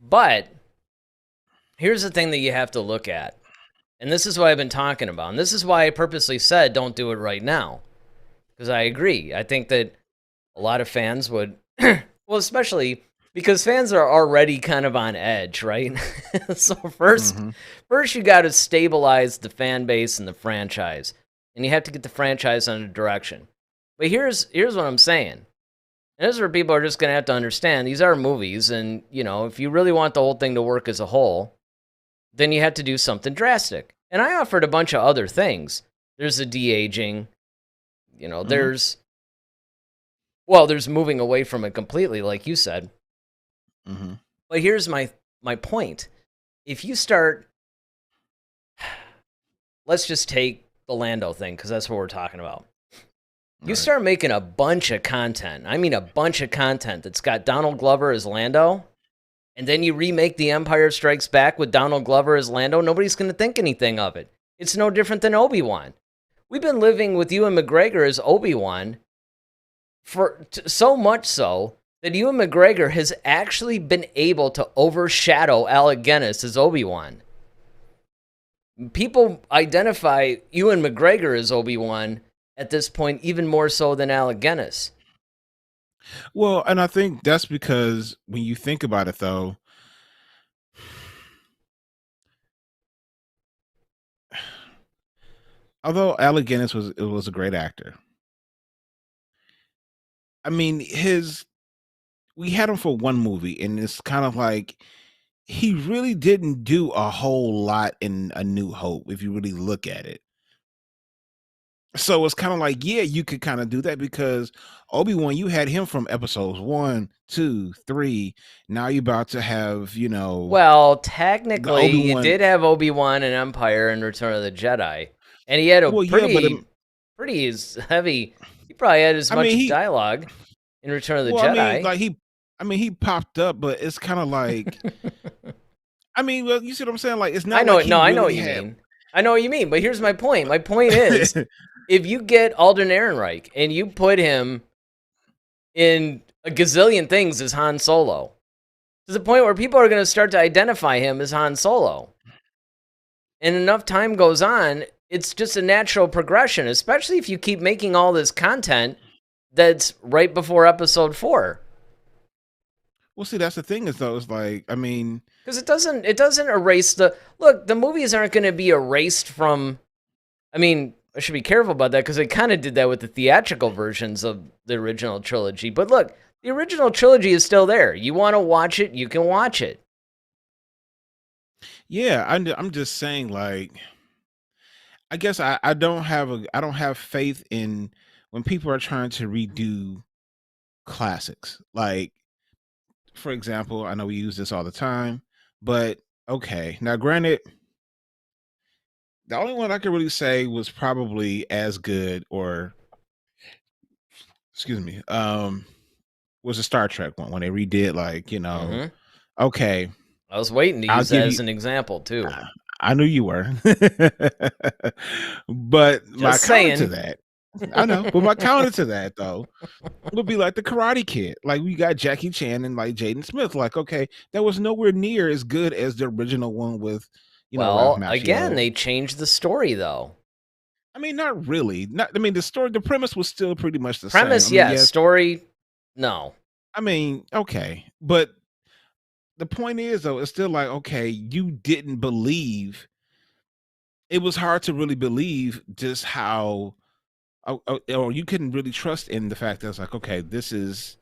Speaker 2: But here's the thing that you have to look at. And this is what I've been talking about. And this is why I purposely said don't do it right now. Because I agree. I think that a lot of fans would, well, especially because fans are already kind of on edge, right? So first
Speaker 3: Mhm.
Speaker 2: you got to stabilize the fan base and the franchise. And you have to get the franchise on a direction. But here's what I'm saying. And this is where people are just going to have to understand these are movies. And, if you really want the whole thing to work as a whole, then you have to do something drastic. And I offered a bunch of other things. There's the de-aging,
Speaker 3: Mhm.
Speaker 2: there's moving away from it completely, like you said.
Speaker 3: Mhm.
Speaker 2: But here's my point. If you start, let's just take the Lando thing, because that's what we're talking about. You
Speaker 3: Right.
Speaker 2: start making a bunch of content. I mean, a bunch of content that's got Donald Glover as Lando, and then you remake The Empire Strikes Back with Donald Glover as Lando, nobody's going to think anything of it. It's no different than Obi-Wan. We've been living with Ewan McGregor as Obi-Wan for so much so that Ewan McGregor has actually been able to overshadow Alec Guinness as Obi-Wan. People identify Ewan McGregor as Obi-Wan at this point even more so than Alec Guinness.
Speaker 3: Well, and I think that's because when you think about it, though, although Alec Guinness was a great actor, I mean we had him for one movie, and it's kind of like he really didn't do a whole lot in A New Hope if you really look at it. So it's kind of like, yeah, you could kind of do that because Obi-Wan, you had him from episodes 1, 2, 3. Now you're about to have,
Speaker 2: Well,
Speaker 3: the
Speaker 2: technically, you
Speaker 3: Obi-Wan.
Speaker 2: did have Obi-Wan in Empire and Return of the Jedi. And he had a
Speaker 3: Well, yeah, but
Speaker 2: pretty heavy, he probably had as
Speaker 3: I mean,
Speaker 2: much dialogue in Return of the
Speaker 3: well, I mean,
Speaker 2: Jedi.
Speaker 3: like he popped up, but it's kind of like, I mean, well, you see what I'm saying? Like, it's
Speaker 2: I
Speaker 3: not
Speaker 2: know
Speaker 3: like
Speaker 2: it.
Speaker 3: he
Speaker 2: No, I know what
Speaker 3: really
Speaker 2: you
Speaker 3: had.
Speaker 2: mean. I know what you mean. But here's my point. My point is, if you get Alden Ehrenreich and you put him in a gazillion things as Han Solo, to the point where people are going to start to identify him as Han Solo, and enough time goes on, it's just a natural progression, especially if you keep making all this content that's right before episode 4.
Speaker 3: Well, see, that's the thing is though, it's like, I mean,
Speaker 2: Because it doesn't erase the movies aren't going to be erased from. I mean, I should be careful about that because they kind of did that with the theatrical versions of the original trilogy. But look, the original trilogy is still there. You want to watch it, you can watch it.
Speaker 3: yeah, I'm just saying, like, I guess I don't have faith in when people are trying to redo classics. Like, for example, I know we use this all the time, but okay. Now, granted, the only one I could really say was probably as good, or excuse me, was a Star Trek one when they redid, like,
Speaker 2: Hmm.
Speaker 3: okay,
Speaker 2: I was waiting to
Speaker 3: I'll
Speaker 2: use that
Speaker 3: give
Speaker 2: as
Speaker 3: you.
Speaker 2: an example too.
Speaker 3: I I knew you were, but my
Speaker 2: Just
Speaker 3: counter to
Speaker 2: saying.
Speaker 3: that, I know, but my counter to that though would be like the Karate Kid. Like, we got Jackie Chan and like Jaden Smith. Like, okay, that was nowhere near as good as the original one with, Ralph
Speaker 2: Well, again,
Speaker 3: Macchio.
Speaker 2: they changed the story though.
Speaker 3: I mean, not really. Not. I mean, the premise was still pretty much the same. I
Speaker 2: Premise,
Speaker 3: mean,
Speaker 2: yes.
Speaker 3: yes.
Speaker 2: Story, no.
Speaker 3: I mean, okay, but the point is though, it's still like, okay, you didn't believe it was hard to really believe just how, or you couldn't really trust in the fact that it's like, okay, this is,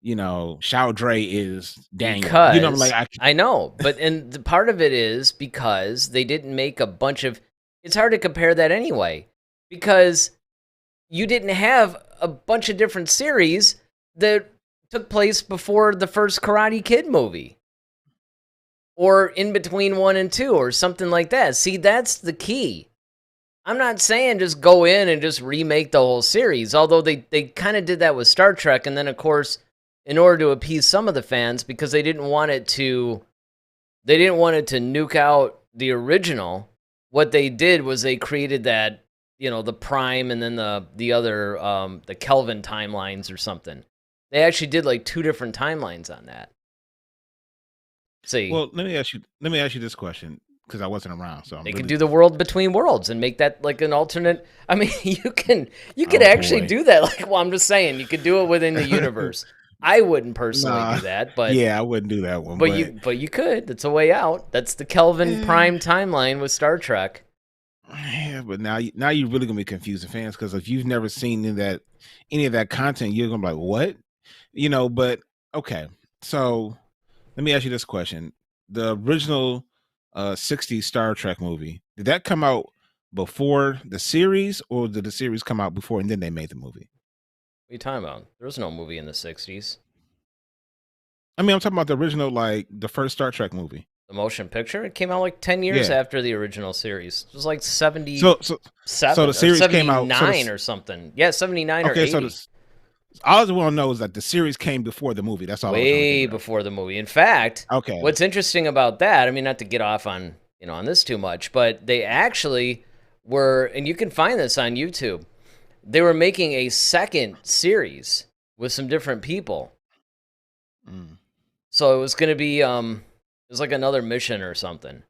Speaker 3: Shao Dre is Daniel.
Speaker 2: Because I know, and the part of it is because they didn't make a bunch of. It's hard to compare that anyway, because you didn't have a bunch of different series that took place before the first Karate Kid movie, or in between 1 and 2, or something like that. See, that's the key. I'm not saying just go in and just remake the whole series, although they kind of did that with Star Trek, and then of course, in order to appease some of the fans, because they didn't want it to nuke out the original. What they did was they created that, the Prime and then the other the Kelvin timelines or something. They actually did like 2 different timelines on that. See,
Speaker 3: well, let me ask you this question, because I wasn't around, so
Speaker 2: they could do the world between worlds and make that like an alternate. I mean, you could actually do that. Like, well, I'm just saying, you could do it within the universe. I wouldn't personally do that, but
Speaker 3: yeah, I wouldn't do that one.
Speaker 2: But you could. That's a way out. That's the Kelvin Prime timeline with Star Trek.
Speaker 3: Yeah, but now you're really gonna be confusing fans, because if you've never seen any of that content, you're gonna be like, what? But okay. So let me ask you this question: the original 60s Star Trek movie, did that come out before the series, or did the series come out before and then they made the movie?
Speaker 2: What are you talking about? There was no movie in the 60s.
Speaker 3: I mean, I'm talking about the original, like the first Star Trek movie.
Speaker 2: The motion picture? It came out like 10 years after the original series. It was like 77
Speaker 3: so the series came out
Speaker 2: 79 or something. Yeah, 79 or 80.
Speaker 3: So all I want to know is that the series came before the movie. That's all.
Speaker 2: Way before the movie. In fact, what's interesting about that, I mean, not to get off on, on this too much, but they actually were, and you can find this on YouTube, they were making a second series with some different people. So it was going to be, it was like another mission or something.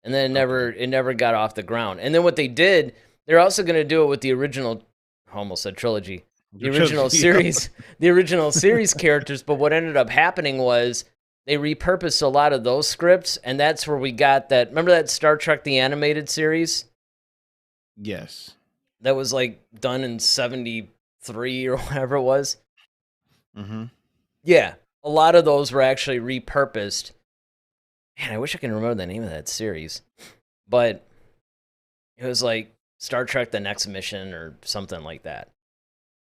Speaker 2: And then it never got off the ground. And then what they did, they're also going to do it with the original, I almost said trilogy, the original series characters. But what ended up happening was they repurposed a lot of those scripts. And that's where we got that. Remember that Star Trek, the animated series?
Speaker 3: Yes.
Speaker 2: That was like done in 73 or whatever it was.
Speaker 3: Mm-hmm.
Speaker 2: Yeah. A lot of those were actually repurposed. Man, I wish I can remember the name of that series. But it was like Star Trek The Next Mission or something like that.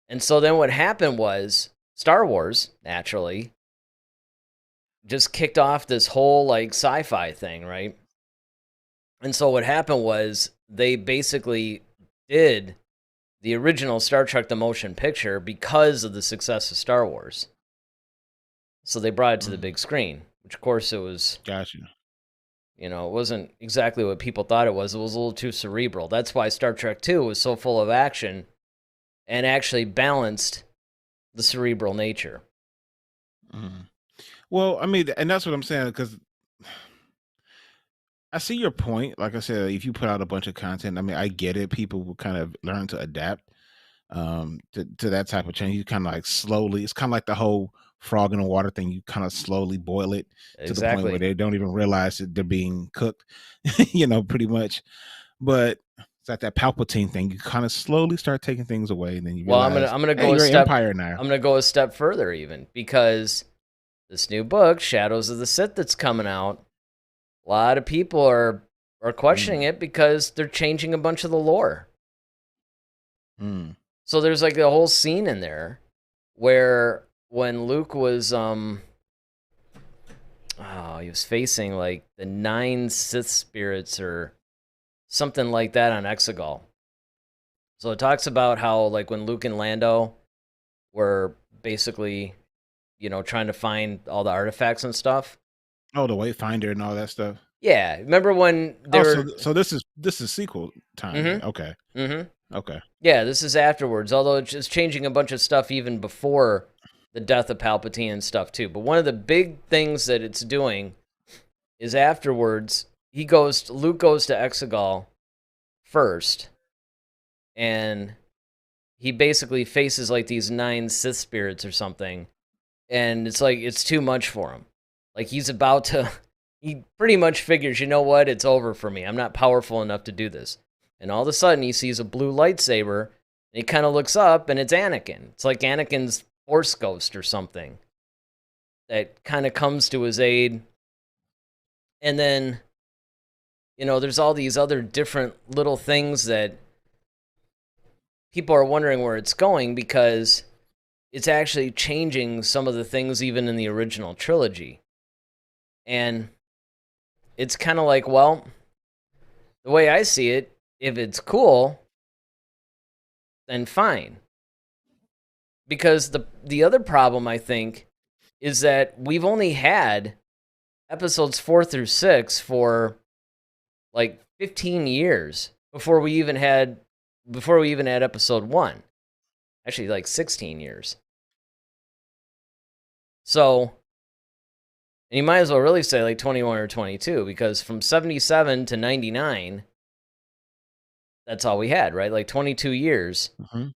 Speaker 2: And so then what happened was Star Wars, naturally, just kicked off this whole like sci-fi thing, right? And so what happened was they basically did the original Star Trek The Motion Picture because of the success of Star Wars. So they brought it to the big screen, which of course it was.
Speaker 3: Gotcha.
Speaker 2: It wasn't exactly what people thought it was. It was a little too cerebral. That's why Star Trek 2 was so full of action and actually balanced the cerebral nature.
Speaker 3: Well, I mean, and that's what I'm saying, because I see your point. Like I said, if you put out a bunch of content, I mean, I get it. People will kind of learn to adapt to that type of change. You kind of like slowly, it's kind of like the whole frog in the water thing. You kind of slowly boil it to the point where they don't even realize that they're being cooked, pretty much. But it's like that Palpatine thing. You kind of slowly start taking things away, and then you realize,
Speaker 2: I'm gonna go
Speaker 3: a step. Empire now.
Speaker 2: I'm gonna go a step further, even, because this new book, Shadows of the Sith, that's coming out, a lot of people are questioning it because they're changing a bunch of the lore. So there's like a whole scene in there where when Luke was he was facing like the 9 Sith spirits or something like that on Exegol. So it talks about how like when Luke and Lando were basically, trying to find all the artifacts and stuff.
Speaker 3: Oh, the Wayfinder and all that stuff.
Speaker 2: Yeah, remember when they were...
Speaker 3: So this is sequel time.
Speaker 2: Mm-hmm.
Speaker 3: Okay.
Speaker 2: Mm-hmm.
Speaker 3: Okay.
Speaker 2: Yeah, this is afterwards, although it's just changing a bunch of stuff even before the death of Palpatine and stuff too. But one of the big things that it's doing is afterwards, Luke goes to Exegol first, and he basically faces like these 9 Sith spirits or something, and it's like it's too much for him. Like he's about to he pretty much figures, you know what, it's over for me. I'm not powerful enough to do this. And all of a sudden, he sees a blue lightsaber, and he kind of looks up, and it's Anakin. It's like Anakin's Force Ghost or something that kind of comes to his aid. And then, there's all these other different little things that people are wondering where it's going, because it's actually changing some of the things even in the original trilogy. And it's kind of like, well, the way I see it, if it's cool, then fine. Because the other problem, I think, is that we've only had episodes 4 through 6 for like 15 years before we even had episode 1. Actually, like 16 years. So, and you might as well really say like 21 or 22, because from 77 to 99, that's all we had, right? Like 22 years.
Speaker 3: Mm-hmm.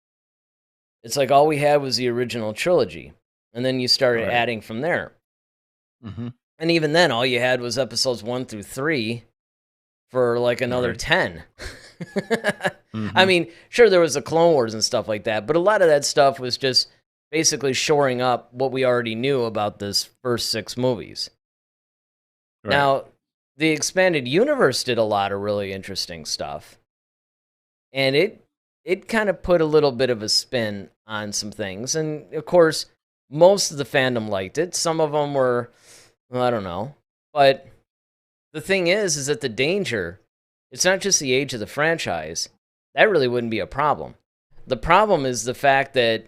Speaker 2: It's like all we had was the original trilogy. And then you started adding from there.
Speaker 3: Mm-hmm.
Speaker 2: And even then, all you had was episodes 1 through 3 for like another 10.
Speaker 3: Mm-hmm.
Speaker 2: I mean, sure, there was the Clone Wars and stuff like that, but a lot of that stuff was just basically shoring up what we already knew about this first 6 movies. Right. Now, the expanded universe did a lot of really interesting stuff. And it kind of put a little bit of a spin on some things. And, of course, most of the fandom liked it. Some of them were, well, I don't know. But the thing is that the danger, it's not just the age of the franchise. That really wouldn't be a problem. The problem is the fact that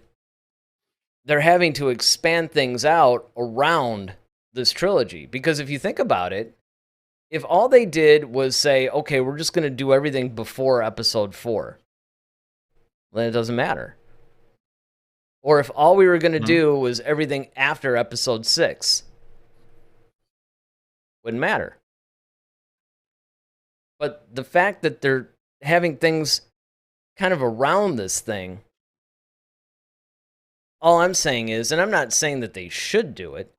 Speaker 2: they're having to expand things out around this trilogy. Because if you think about it, if all they did was say, okay, we're just going to do everything before episode 4, then it doesn't matter. Or if all we were going to do was everything after episode 6, wouldn't matter. But the fact that they're having things kind of around this thing, all I'm saying is, and I'm not saying that they should do it,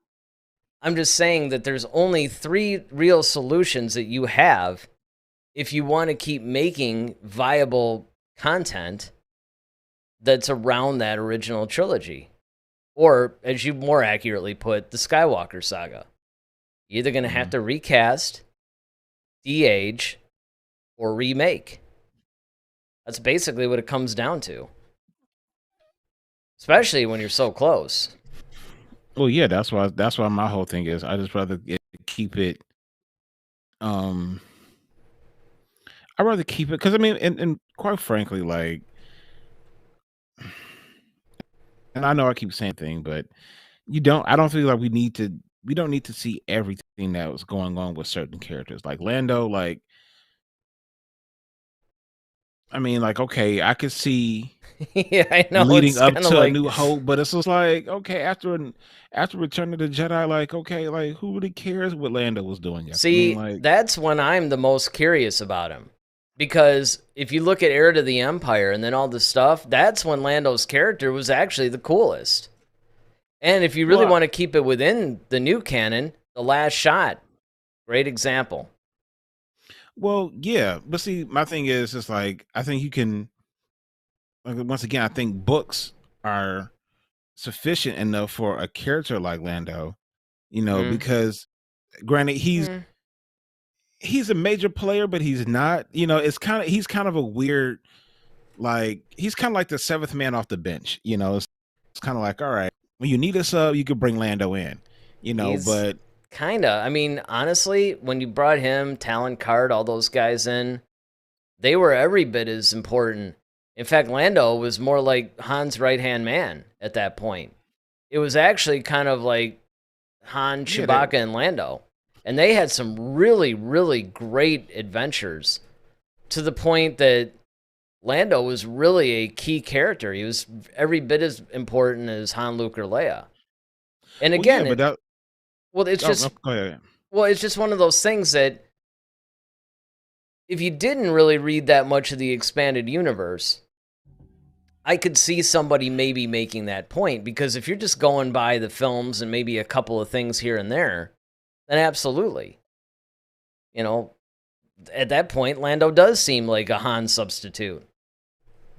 Speaker 2: I'm just saying that there's only 3 real solutions that you have if you want to keep making viable content that's around that original trilogy. Or, as you more accurately put, the Skywalker saga. You're either going to have to recast, de-age, or remake. That's basically what it comes down to. Especially when you're so close.
Speaker 3: Well, yeah, that's why my whole thing is I just rather keep it. I'd rather keep it because I mean, and quite frankly, like, and I know I keep saying thing, but I don't feel like we don't need to see everything that was going on with certain characters, like Lando. Like, I mean, like, okay, I could see.
Speaker 2: Yeah, I know.
Speaker 3: Leading up to A New Hope, but it's just like, okay, after Return of the Jedi, like, okay, like, who really cares what Lando was doing?
Speaker 2: See, that's when I'm the most curious about him. Because if you look at Heir to the Empire and then all this stuff, that's when Lando's character was actually the coolest. And if you really want to keep it within the new canon, The Last Shot, great example.
Speaker 3: Well, yeah, but see, my thing is just like, I think you can, like, once again, I think books are sufficient enough for a character like Lando, because granted he's a major player, but he's not, he's kind of a weird, like, he's kind of like the 7th man off the bench, it's kind of like, all right, when you need a sub, you could bring Lando in, but
Speaker 2: kind of, I mean, honestly, when you brought him, Talon Card, all those guys in, they were every bit as important. In fact, Lando was more like Han's right-hand man at that point. It was actually kind of like Han, Chewbacca, and Lando. And they had some really, really great adventures, to the point that Lando was really a key character. He was every bit as important as Han, Luke, or Leia. And again, it's just one of those things that if you didn't really read that much of the expanded universe, I could see somebody maybe making that point, because if you're just going by the films and maybe a couple of things here and there, then absolutely. you know, at that point, Lando does seem like a Han substitute,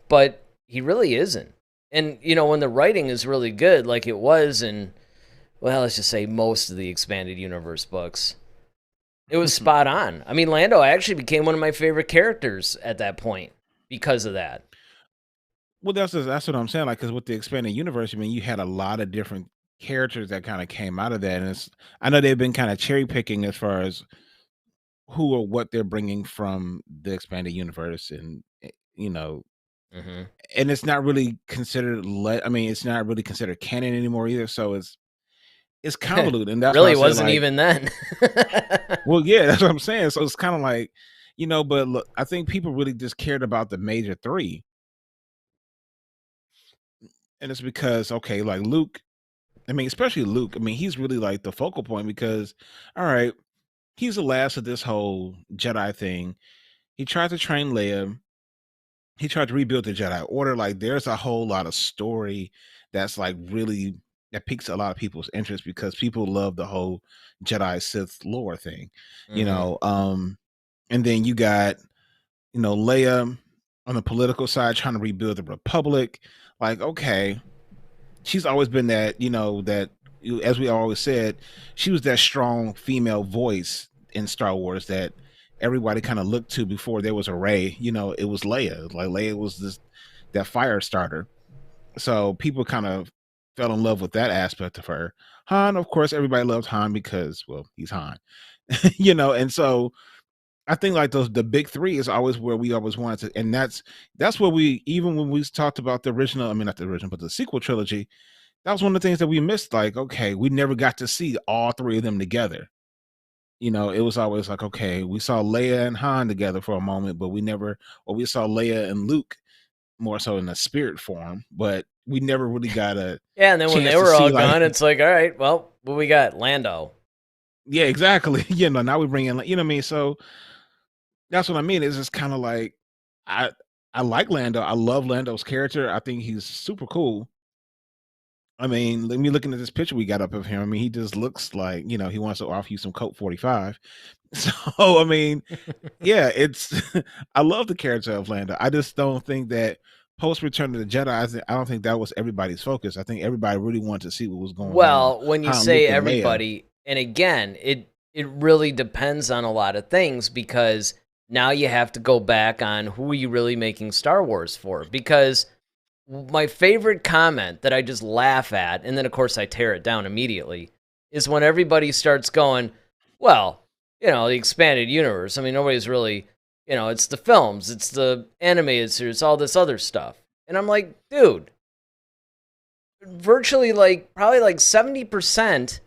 Speaker 2: but he really isn't. And, when the writing is really good, like it was in, well, let's just say most of the expanded universe books, it was spot on. I mean, Lando actually became one of my favorite characters at that point because of that.
Speaker 3: Well, that's what I'm saying. Like, because with the expanded universe, I mean, you had a lot of different characters that kind of came out of that, and I know they've been kind of cherry picking as far as who or what they're bringing from the expanded universe, and
Speaker 2: Mm-hmm.
Speaker 3: and it's not really considered. I mean, it's not really considered canon anymore either. So it's convoluted, and that's why I
Speaker 2: Really
Speaker 3: say,
Speaker 2: wasn't
Speaker 3: like,
Speaker 2: even then.
Speaker 3: well, yeah, that's what I'm saying. So it's kind of like, but look, I think people really just cared about the major three, and it's because, okay, like Luke. I mean, especially Luke. I mean, he's really like the focal point because, all right, he's the last of this whole Jedi thing. He tried to train Leia. He tried to rebuild the Jedi Order. Like, there's a whole lot of story that's like really that piques a lot of people's interest because people love the whole Jedi Sith lore thing,
Speaker 2: Mm-hmm.
Speaker 3: And then you got, Leia on the political side trying to rebuild the Republic. Like, okay, she's always been that, as we always said, she was that strong female voice in Star Wars that everybody kind of looked to before there was a Rey. It was Leia. Like, Leia was that fire starter. So people kind of fell in love with that aspect of her. Han, of course, everybody loved Han because, well, he's Han. And so I think like the big three is always where we always wanted to, and that's where we, even when we talked about the original, I mean, not the original, but the sequel trilogy, that was one of the things that we missed. Like, okay, we never got to see all three of them together. It was always like, okay, we saw Leia and Han together for a moment, but we saw Leia and Luke more so in a spirit form, but we never really got a
Speaker 2: Yeah, and then when
Speaker 3: chance
Speaker 2: they
Speaker 3: to
Speaker 2: were
Speaker 3: see,
Speaker 2: all
Speaker 3: like,
Speaker 2: gone, it's like, all right, well, what we got? Lando.
Speaker 3: yeah, exactly. Now we bring in, what I mean? So that's what I mean. It's just kind of like, I I like Lando. I love Lando's character. I think he's super cool. I mean, let me looking at this picture we got up of him. I mean, he just looks like, he wants to offer you some Coke 45. So, I mean, yeah, I love the character of Lando. I just don't think that post Return of the Jedi, I don't think that was everybody's focus. I think everybody really wanted to see what was going on.
Speaker 2: Well, when you
Speaker 3: Han,
Speaker 2: say
Speaker 3: Luke, and Leia.
Speaker 2: everybody, and again, it really depends on a lot of things because now you have to go back on who are you really making Star Wars for? Because my favorite comment that I just laugh at, and then of course I tear it down immediately, is when everybody starts going, well, the expanded universe. I mean, nobody's really, it's the films, it's the animated series, all this other stuff. And I'm like, dude, virtually probably 70%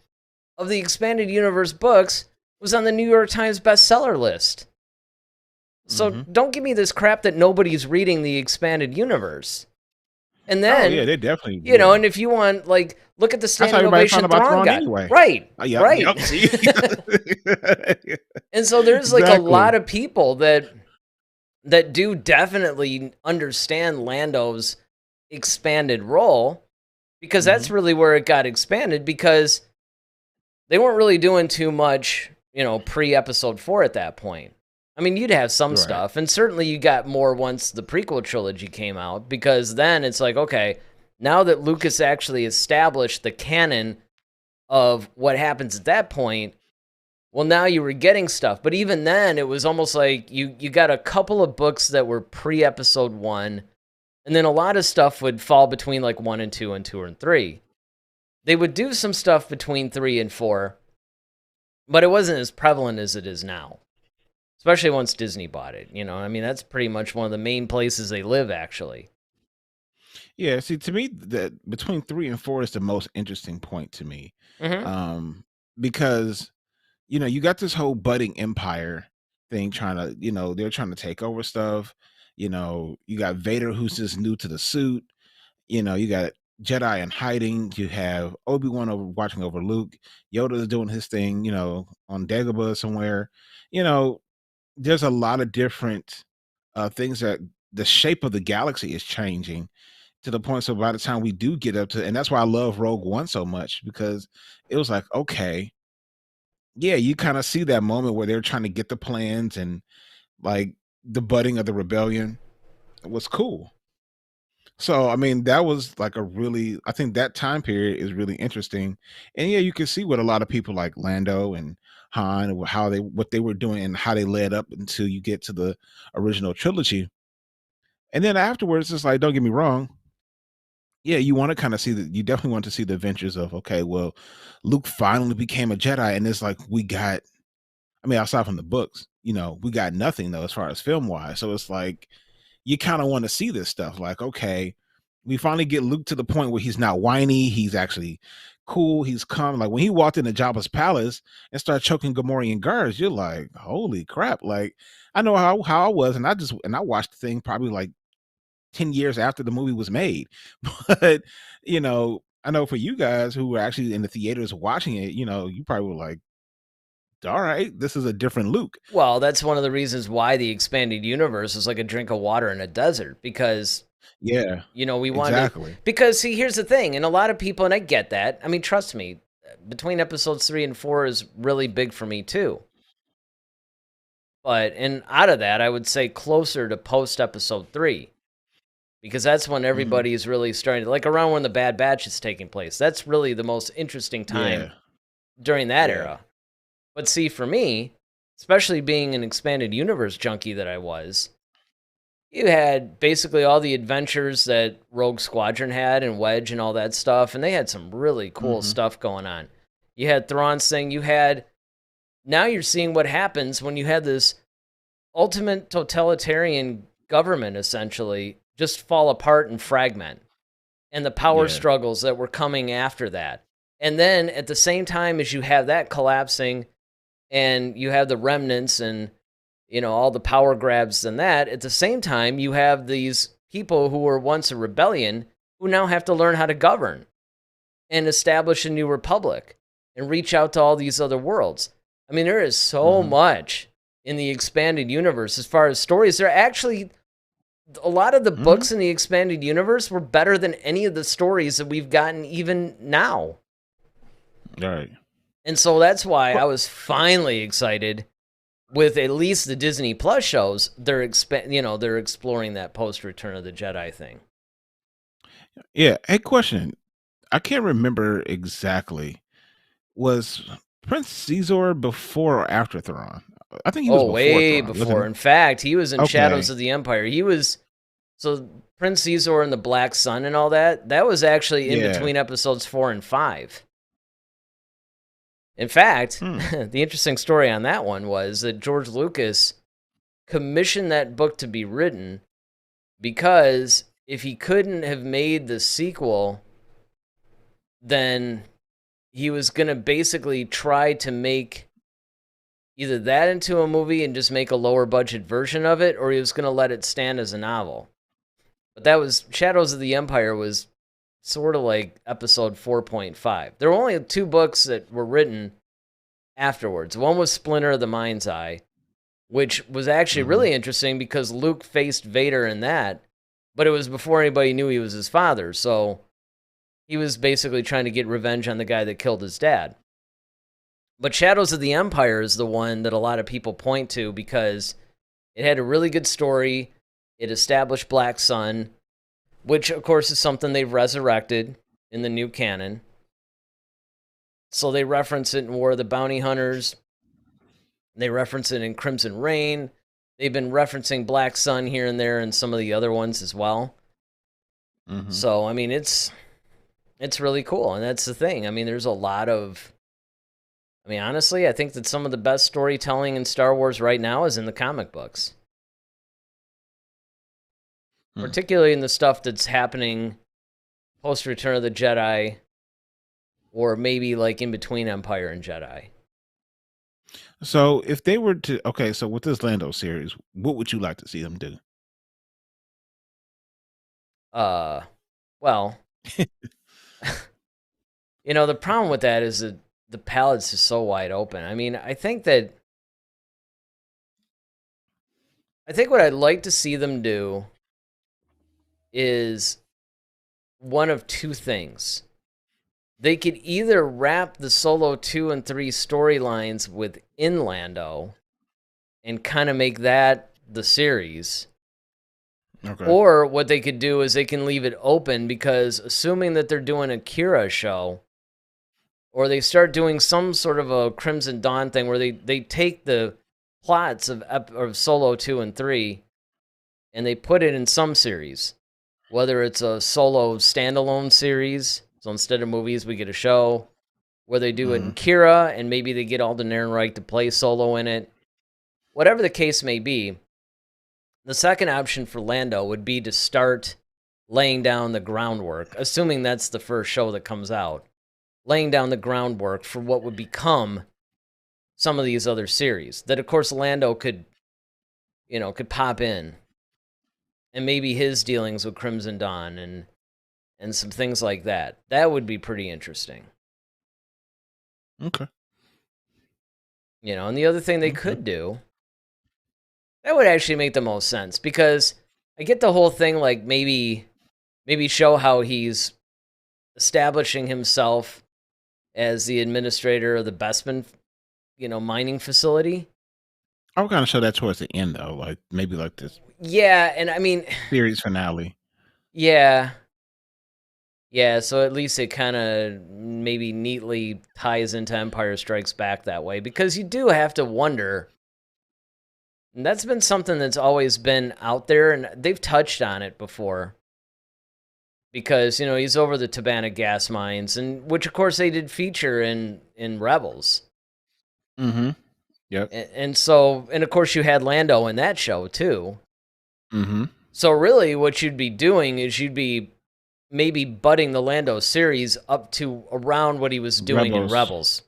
Speaker 2: of the expanded universe books was on the New York Times bestseller list. So don't give me this crap that nobody's reading the expanded universe. And
Speaker 3: Oh
Speaker 2: then,
Speaker 3: yeah, they definitely. Yeah.
Speaker 2: and if you want, look at the
Speaker 3: That's how
Speaker 2: standing
Speaker 3: everybody found
Speaker 2: ovation
Speaker 3: about
Speaker 2: Thrawn
Speaker 3: Thrawn
Speaker 2: got.
Speaker 3: anyway.
Speaker 2: Right,
Speaker 3: Yep,
Speaker 2: right.
Speaker 3: yep. See?
Speaker 2: And so there's a
Speaker 3: Exactly.
Speaker 2: lot of people that do definitely understand Lando's expanded role because that's really where it got expanded because they weren't really doing too much, pre-episode 4 at that point. I mean, you'd have some
Speaker 3: Right.
Speaker 2: stuff, and certainly you got more once the prequel trilogy came out, because then it's like, okay, now that Lucas actually established the canon of what happens at that point, well, now you were getting stuff. But even then, it was almost like you got a couple of books that were pre-episode 1, and then a lot of stuff would fall between like 1 and 2 and 2 and 3. They would do some stuff between 3 and 4, but it wasn't as prevalent as it is now. Especially once Disney bought it, I mean, that's pretty much one of the main places they live, actually.
Speaker 3: Yeah, see, to me, that between 3 and 4 is the most interesting point to me, because you got this whole budding empire thing trying to, they're trying to take over stuff. You got Vader who's just new to the suit. You got Jedi in hiding. You have Obi-Wan watching over Luke. Yoda's doing his thing, on Dagobah somewhere. There's a lot of different things that the shape of the galaxy is changing to the point. So by the time we do get up to, and that's why I love Rogue One so much, because it was like, okay, yeah, you kind of see that moment where they're trying to get the plans and like the budding of the rebellion was cool. So I mean, that was like a really I think that time period is really interesting. And yeah, you can see what a lot of people like Lando and Han and how they what they were doing and how they led up until you get to the original trilogy. And then afterwards, it's like, don't get me wrong, yeah, you want to kind of see that you definitely want to see the adventures of okay, well, Luke finally became a Jedi, and it's like we got I mean, aside from the books, we got nothing though as far as film wise. So it's like you kind of want to see this stuff. Like, okay, we finally get Luke to the point where he's not whiny. He's actually cool. He's calm. Like when he walked into Jabba's palace and started choking Gamorrean guards, you're like, holy crap! Like I know how I was, and I watched the thing probably like 10 years after the movie was made, but I know for you guys who were actually in the theaters watching it, you probably were like, all right, this is a different Luke.
Speaker 2: Well, that's one of the reasons why the expanded universe is like a drink of water in a desert, because
Speaker 3: Yeah,
Speaker 2: we wanted to,
Speaker 3: exactly.
Speaker 2: because see, here's the thing, and a lot of people, and I get that. I mean, trust me, between episodes 3 and 4 is really big for me too. But and out of that, I would say closer to post episode 3, because that's when
Speaker 3: Mhm.
Speaker 2: everybody is really starting to, like around when the Bad Batch is taking place. That's really the most interesting time
Speaker 3: Yeah,
Speaker 2: during that
Speaker 3: yeah.
Speaker 2: era. But see, for me, especially being an expanded universe junkie that I was, you had basically all the adventures that Rogue Squadron had and Wedge and all that stuff, and they had some really cool
Speaker 3: Mhm.
Speaker 2: stuff going on. You had Thrawn's thing, you had, now you're seeing what happens when you had this ultimate totalitarian government essentially just fall apart and fragment, and the power
Speaker 3: Yeah.
Speaker 2: struggles that were coming after that. And then at the same time as you have that collapsing and you have the remnants and all the power grabs and that, at the same time you have these people who were once a rebellion who now have to learn how to govern and establish a new republic and reach out to all these other worlds. I mean, there is so
Speaker 3: Mhm.
Speaker 2: much in the expanded universe as far as stories. There are actually a lot of the
Speaker 3: Mhm.
Speaker 2: books in the expanded universe were better than any of the stories that we've gotten even now.
Speaker 3: Right.
Speaker 2: And so that's why I
Speaker 3: Well,
Speaker 2: was finally excited with at least the Disney Plus shows. They're exploring that post Return of the Jedi thing.
Speaker 3: yeah. Hey, question. I can't remember exactly. Was Prince Caesar before or after Thrawn? I think he was
Speaker 2: Oh,
Speaker 3: before
Speaker 2: way
Speaker 3: Thrawn, wasn't
Speaker 2: before.
Speaker 3: he?
Speaker 2: In fact, he was in Shadows
Speaker 3: Okay.
Speaker 2: of the Empire. He was so Prince Caesar and the Black Sun and all that. That was actually in
Speaker 3: Yeah.
Speaker 2: between episodes 4 and 5. In fact,
Speaker 3: Hmm.
Speaker 2: the interesting story on that one was that George Lucas commissioned that book to be written because if he couldn't have made the sequel, then he was going to basically try to make either that into a movie and just make a lower budget version of it, or he was going to let it stand as a novel. But that was Shadows of the Empire was sort of like episode 4.5. There were only 2 books that were written afterwards. One was Splinter of the Mind's Eye, which was actually
Speaker 3: Mhm.
Speaker 2: really interesting because Luke faced Vader in that, but it was before anybody knew he was his father. So he was basically trying to get revenge on the guy that killed his dad. But Shadows of the Empire is the one that a lot of people point to because it had a really good story. It established Black Sun, which of course is something they've resurrected in the new canon. So they reference it in War of the Bounty Hunters. They reference it in Crimson Reign. They've been referencing Black Sun here and there and some of the other ones as well.
Speaker 3: Mhm.
Speaker 2: So I mean it's really cool, and that's the thing. I mean, there's a lot of, I mean, honestly, I think that some of the best storytelling in Star Wars right now is in the comic books,
Speaker 3: Hmm.
Speaker 2: particularly in the stuff that's happening post Return of the Jedi, or maybe like in between Empire and Jedi.
Speaker 3: So if they were to okay, so with this Lando series, what would you like to see them do?
Speaker 2: Uh, well, the problem with that is that the palette's just so wide open. I mean, I think what I'd like to see them do is one of two things. they could either wrap the Solo 2 and 3 storylines within Lando and kind of make that the series.
Speaker 3: Okay.
Speaker 2: Or what they could do is they can leave it open, because assuming that they're doing a Kira show, or they start doing some sort of a Crimson Dawn thing where they take the plots of Solo 2 and 3 and they put it in some series, whether it's a Solo standalone series, so instead of movies we get a show, where they do it in Kira and maybe they get Alden Ehrenreich to play Solo in it. Whatever the case may be, the second option for Lando would be to start laying down the groundwork, assuming that's the first show that comes out, laying down the groundwork for what would become some of these other series that, of course, Lando could pop in, and maybe his dealings with Crimson Dawn and some things like that. That would be pretty interesting.
Speaker 3: Okay.
Speaker 2: And the other thing they could do, that would actually make the most sense, because I get the whole thing, like maybe show how he's establishing himself as the administrator of the Bespin, mining facility.
Speaker 3: I would kind of show that towards the end, though, like maybe like this.
Speaker 2: Yeah, and I mean,
Speaker 3: series finale.
Speaker 2: Yeah. So at least it kind of maybe neatly ties into Empire Strikes Back that way, because you do have to wonder. And that's been something that's always been out there, and they've touched on it before. Because, he's over the Tabana gas mines, and which, of course, they did feature in Rebels.
Speaker 3: Mm-hmm. Yep.
Speaker 2: And so, and of course, you had Lando in that show, too.
Speaker 3: Mm-hmm.
Speaker 2: So really, what you'd be doing is you'd be maybe butting the Lando series up to around what he was doing in Rebels.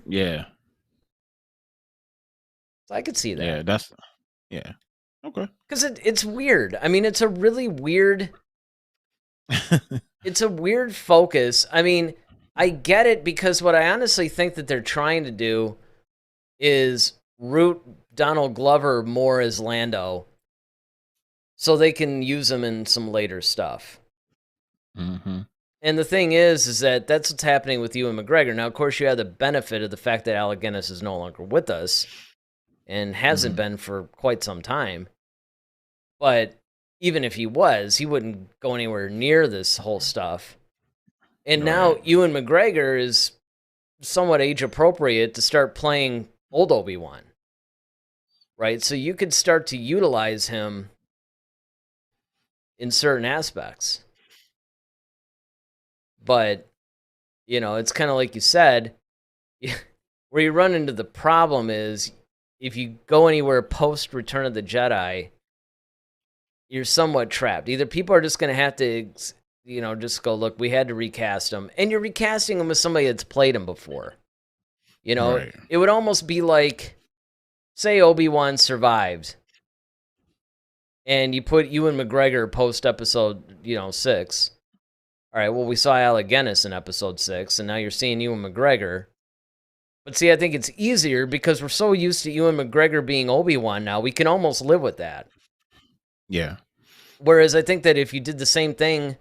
Speaker 3: Yeah.
Speaker 2: So I could see that.
Speaker 3: Yeah, okay.
Speaker 2: Because it's weird. I mean, it's a really weird... it's a weird focus. I mean, I get it, because what I honestly think that they're trying to do is root Donald Glover more as Lando, so they can use him in some later stuff.
Speaker 3: Mm-hmm.
Speaker 2: And the thing is that that's what's happening with Ewan McGregor. Now, of course, you have the benefit of the fact that Alec Guinness is no longer with us, and hasn't been for quite some time. But even if he was, he wouldn't go anywhere near this whole stuff. And now Ewan McGregor is somewhat age appropriate to start playing old Obi-Wan. Right? So you could start to utilize him in certain aspects. But, it's kind of like you said, where you run into the problem is, if you go anywhere post Return of the Jedi, you're somewhat trapped. Either people are just going to have to, just go, look, we had to recast him. And you're recasting him with somebody that's played him before. It would almost be like, say Obi-Wan survived, and you put Ewan McGregor post episode, 6. All right, well, we saw Alec Guinness in episode 6, and now you're seeing Ewan McGregor. But see, I think it's easier because we're so used to Ewan McGregor being Obi-Wan now, we can almost live with that.
Speaker 3: Yeah.
Speaker 2: Whereas I think that if you did the same thing,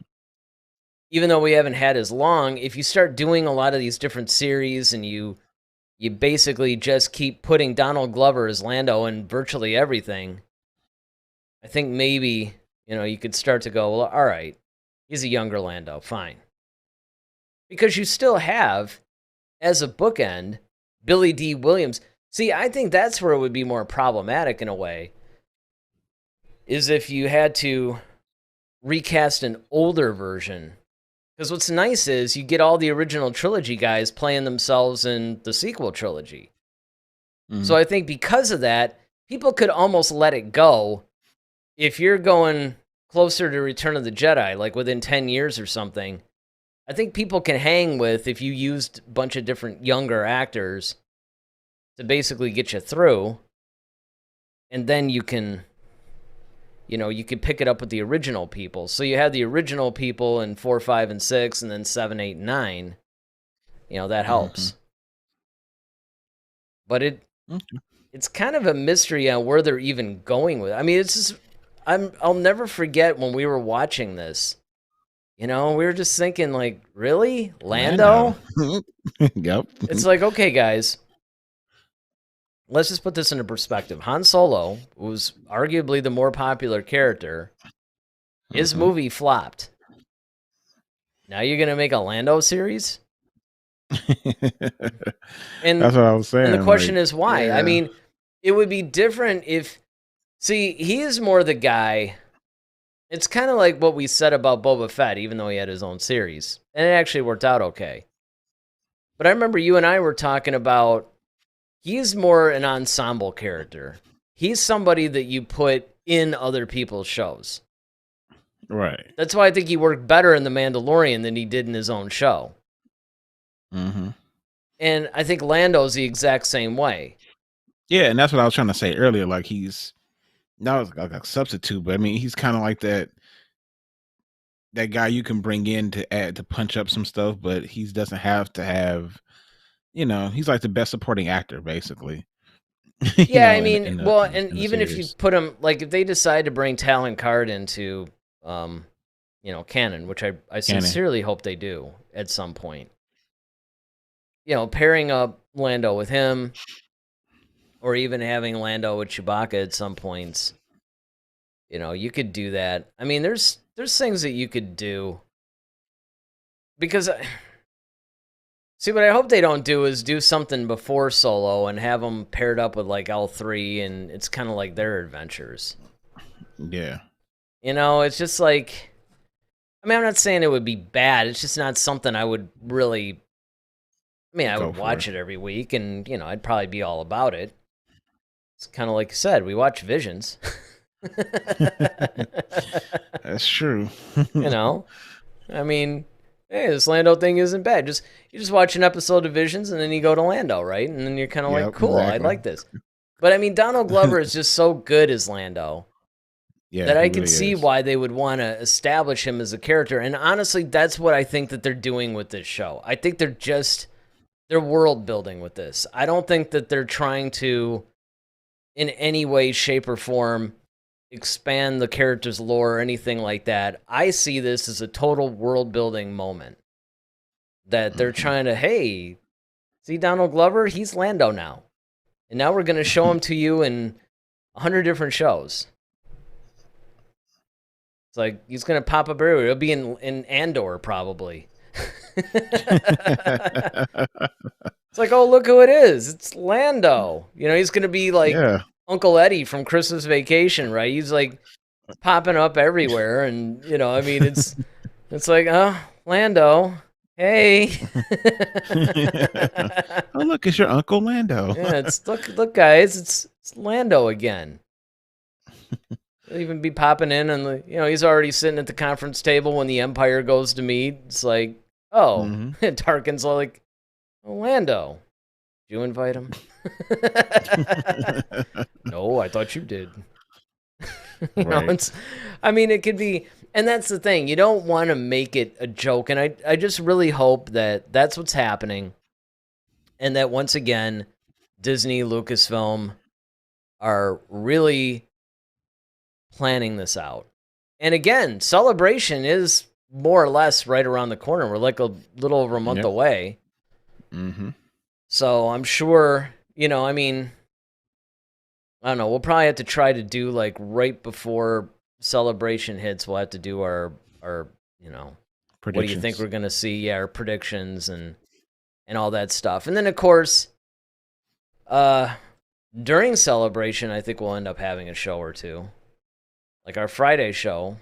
Speaker 2: even though we haven't had as long, if you start doing a lot of these different series and you basically just keep putting Donald Glover as Lando in virtually everything, I think maybe, you could start to go, well, all right, he's a younger Lando, fine. Because you still have, as a bookend, Billy D. Williams. See, I think that's where it would be more problematic in a way, is if you had to recast an older version. Because what's nice is you get all the original trilogy guys playing themselves in the sequel trilogy. Mm-hmm. So I think because of that, people could almost let it go. If you're going closer to Return of the Jedi, like within 10 years or something, I think people can hang with if you used a bunch of different younger actors to basically get you through. And then you can, you could pick it up with the original people. So you have the original people in 4, 5, and 6, and then 7, 8, and 9. That helps. Mm-hmm. But it's kind of a mystery on where they're even going with it. I mean, it's just, I'll never forget when we were watching this, We were just thinking, like, really? Lando?
Speaker 3: Yep.
Speaker 2: It's like, okay, guys, let's just put this into perspective. Han Solo was arguably the more popular character. His movie flopped. Now you're going to make a Lando series? And
Speaker 3: that's what I was saying.
Speaker 2: And the question is why?
Speaker 3: Yeah.
Speaker 2: I mean, it would be different if... See, he is more the guy... It's kind of like what we said about Boba Fett, even though he had his own series. And it actually worked out okay. But I remember you and I were talking about... He's more an ensemble character. He's somebody that you put in other people's shows.
Speaker 3: Right.
Speaker 2: That's why I think he worked better in The Mandalorian than he did in his own show.
Speaker 3: Mm-hmm.
Speaker 2: And I think Lando's the exact same way.
Speaker 3: Yeah, and that's what I was trying to say earlier. Like, he's not like a substitute, but I mean, he's kind of like that guy you can bring in to add to punch up some stuff, but he doesn't have to have, he's like the best supporting actor, basically.
Speaker 2: Yeah, I mean, even if you put him, like, if they decide to bring Talon Card into, canon, which I sincerely hope they do at some point, pairing up Lando with him, or even having Lando with Chewbacca at some points, you could do that. I mean, there's things that you could do, because see, what I hope they don't do is do something before Solo and have them paired up with like L3, and it's kind of like their adventures.
Speaker 3: Yeah.
Speaker 2: It's just like, I mean, I'm not saying it would be bad. It's just not something I would really, I would watch it every week, and, I'd probably be all about it. It's kind of like you said, we watch Visions.
Speaker 3: That's true.
Speaker 2: I mean, hey, this Lando thing isn't bad. You just watch an episode of Visions, and then you go to Lando, right? And then you're kind of like, cool, exactly. I like this. But I mean, Donald Glover is just so good as Lando that I can see why they would want to establish him as a character. And honestly, that's what I think that they're doing with this show. I think they're world building with this. I don't think that they're trying to, in any way, shape, or form, expand the character's lore or anything like that. I see this as a total world building moment that they're trying to, hey, see Donald Glover? He's Lando now. And now we're going to show him to you in 100 different shows. It's like, he's going to pop up everywhere. He'll be in Andor, probably. It's like, oh, look who it is. It's Lando. He's going to be like Uncle Eddie from Christmas Vacation, right? He's like popping up everywhere. And, I mean, it's like, oh, Lando. Hey.
Speaker 3: Oh, look, it's your Uncle Lando.
Speaker 2: Yeah, look, guys, it's Lando again. He'll even be popping in, and he's already sitting at the conference table when the Empire goes to meet. It's like, oh, Tarkin's like, oh, Lando, did you invite him? No, I thought you did. It could be, and that's the thing. You don't want to make it a joke, and I just really hope that that's what's happening, and that once again, Disney, Lucasfilm are really planning this out. And again, Celebration is more or less right around the corner. We're like a little over a month away.
Speaker 3: Mm-hmm.
Speaker 2: So I'm sure, I don't know. We'll probably have to try to do like right before Celebration hits. We'll have to do our what do you think we're going to see? Yeah, our predictions and all that stuff. And then, of course, during Celebration, I think we'll end up having a show or two. Like our Friday show,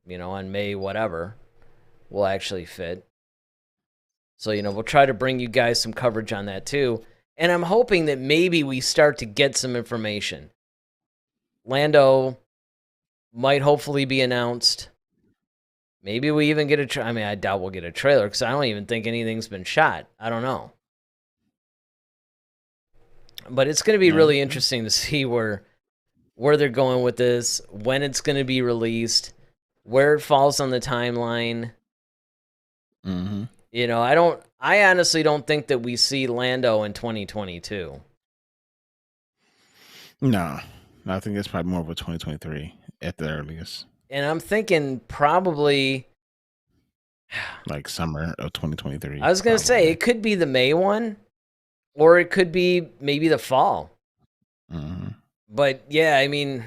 Speaker 2: on May whatever, will actually fit. So, we'll try to bring you guys some coverage on that too. And I'm hoping that maybe we start to get some information. Lando might hopefully be announced. Maybe we even get I doubt we'll get a trailer because I don't even think anything's been shot. I don't know. But it's going to be really interesting to see where they're going with this, when it's going to be released, where it falls on the timeline.
Speaker 3: Mm-hmm.
Speaker 2: I honestly don't think that we see Lando in 2022.
Speaker 3: No, I think it's probably more of a 2023 at the earliest.
Speaker 2: And I'm thinking probably
Speaker 3: like summer of 2023.
Speaker 2: I was going to say, it could be the May one, or it could be maybe the fall.
Speaker 3: Mm-hmm.
Speaker 2: But yeah, I mean,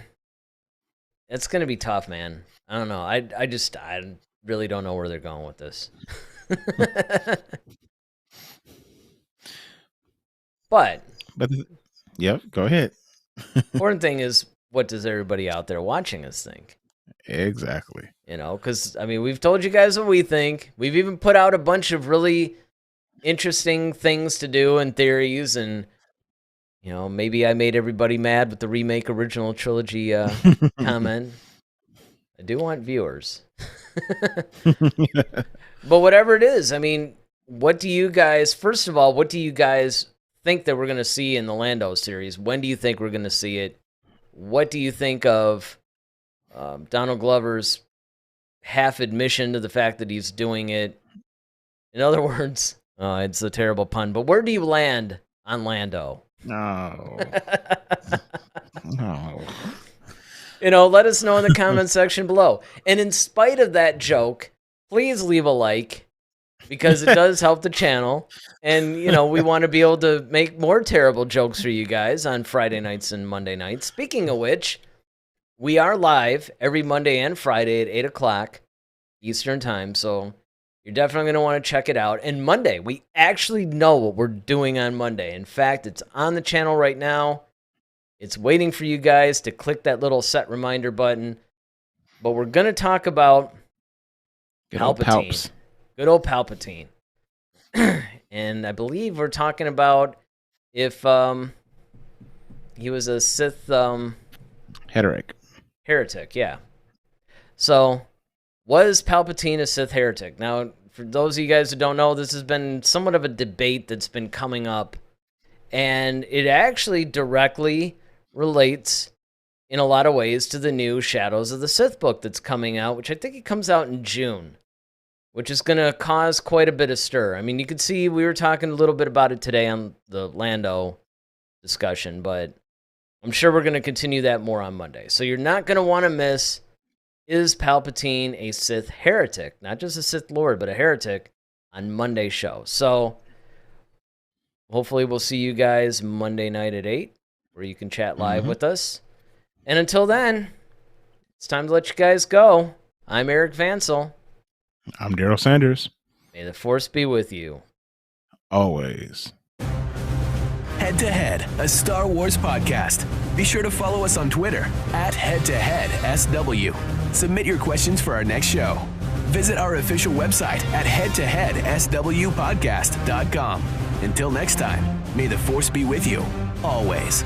Speaker 2: it's going to be tough, man. I don't know. I really don't know where they're going with this. But
Speaker 3: yep, go ahead.
Speaker 2: Important thing is, what does everybody out there watching us think?
Speaker 3: Exactly.
Speaker 2: You know, because, I mean, we've told you guys what we think. We've even put out a bunch of really interesting things to do and theories, and, you know, maybe I made everybody mad with the remake original trilogy comment. I do want viewers. But whatever it is, I mean, what do you guys, first of all, what do you guys think that we're going to see in the Lando series? When do you think we're going to see it? What do you think of Donald Glover's half admission to the fact that he's doing it? In other words, it's a terrible pun, but where do you land on Lando?
Speaker 3: No. No.
Speaker 2: You know, let us know in the comment section below. And in spite of that joke, please leave a like, because it does help the channel. And, you know, we want to be able to make more terrible jokes for you guys on Friday nights and Monday nights. Speaking of which, we are live every Monday and Friday at 8 o'clock Eastern time. So you're definitely going to want to check it out. And Monday, we actually know what we're doing on Monday. In fact, it's on the channel right now. It's waiting for you guys to click that little set reminder button. But we're going to talk about Palpatine. Good old Palpatine. And I believe we're talking about if he was a Sith heretic, yeah. So, was Palpatine a Sith heretic? Now, for those of you guys who don't know, this has been somewhat of a debate that's been coming up. And it actually directly relates in a lot of ways to the new Shadows of the Sith book that's coming out, which I think it comes out in June, which is going to cause quite a bit of stir. I mean, you can see we were talking a little bit about it today on the Lando discussion, but I'm sure we're going to continue that more on Monday. So you're not going to want to miss, is Palpatine a Sith heretic? Not just a Sith Lord, but a heretic on Monday's show. So hopefully we'll see you guys Monday night at 8, where you can chat live with us. And until then, it's time to let you guys go. I'm Eric Vansel.
Speaker 3: I'm Daryl Sanders.
Speaker 2: May the Force be with you.
Speaker 3: Always.
Speaker 1: Head to Head, a Star Wars podcast. Be sure to follow us on Twitter at HeadToHeadSW. Submit your questions for our next show. Visit our official website at headtoheadswpodcast.com. Until next time, may the Force be with you, always.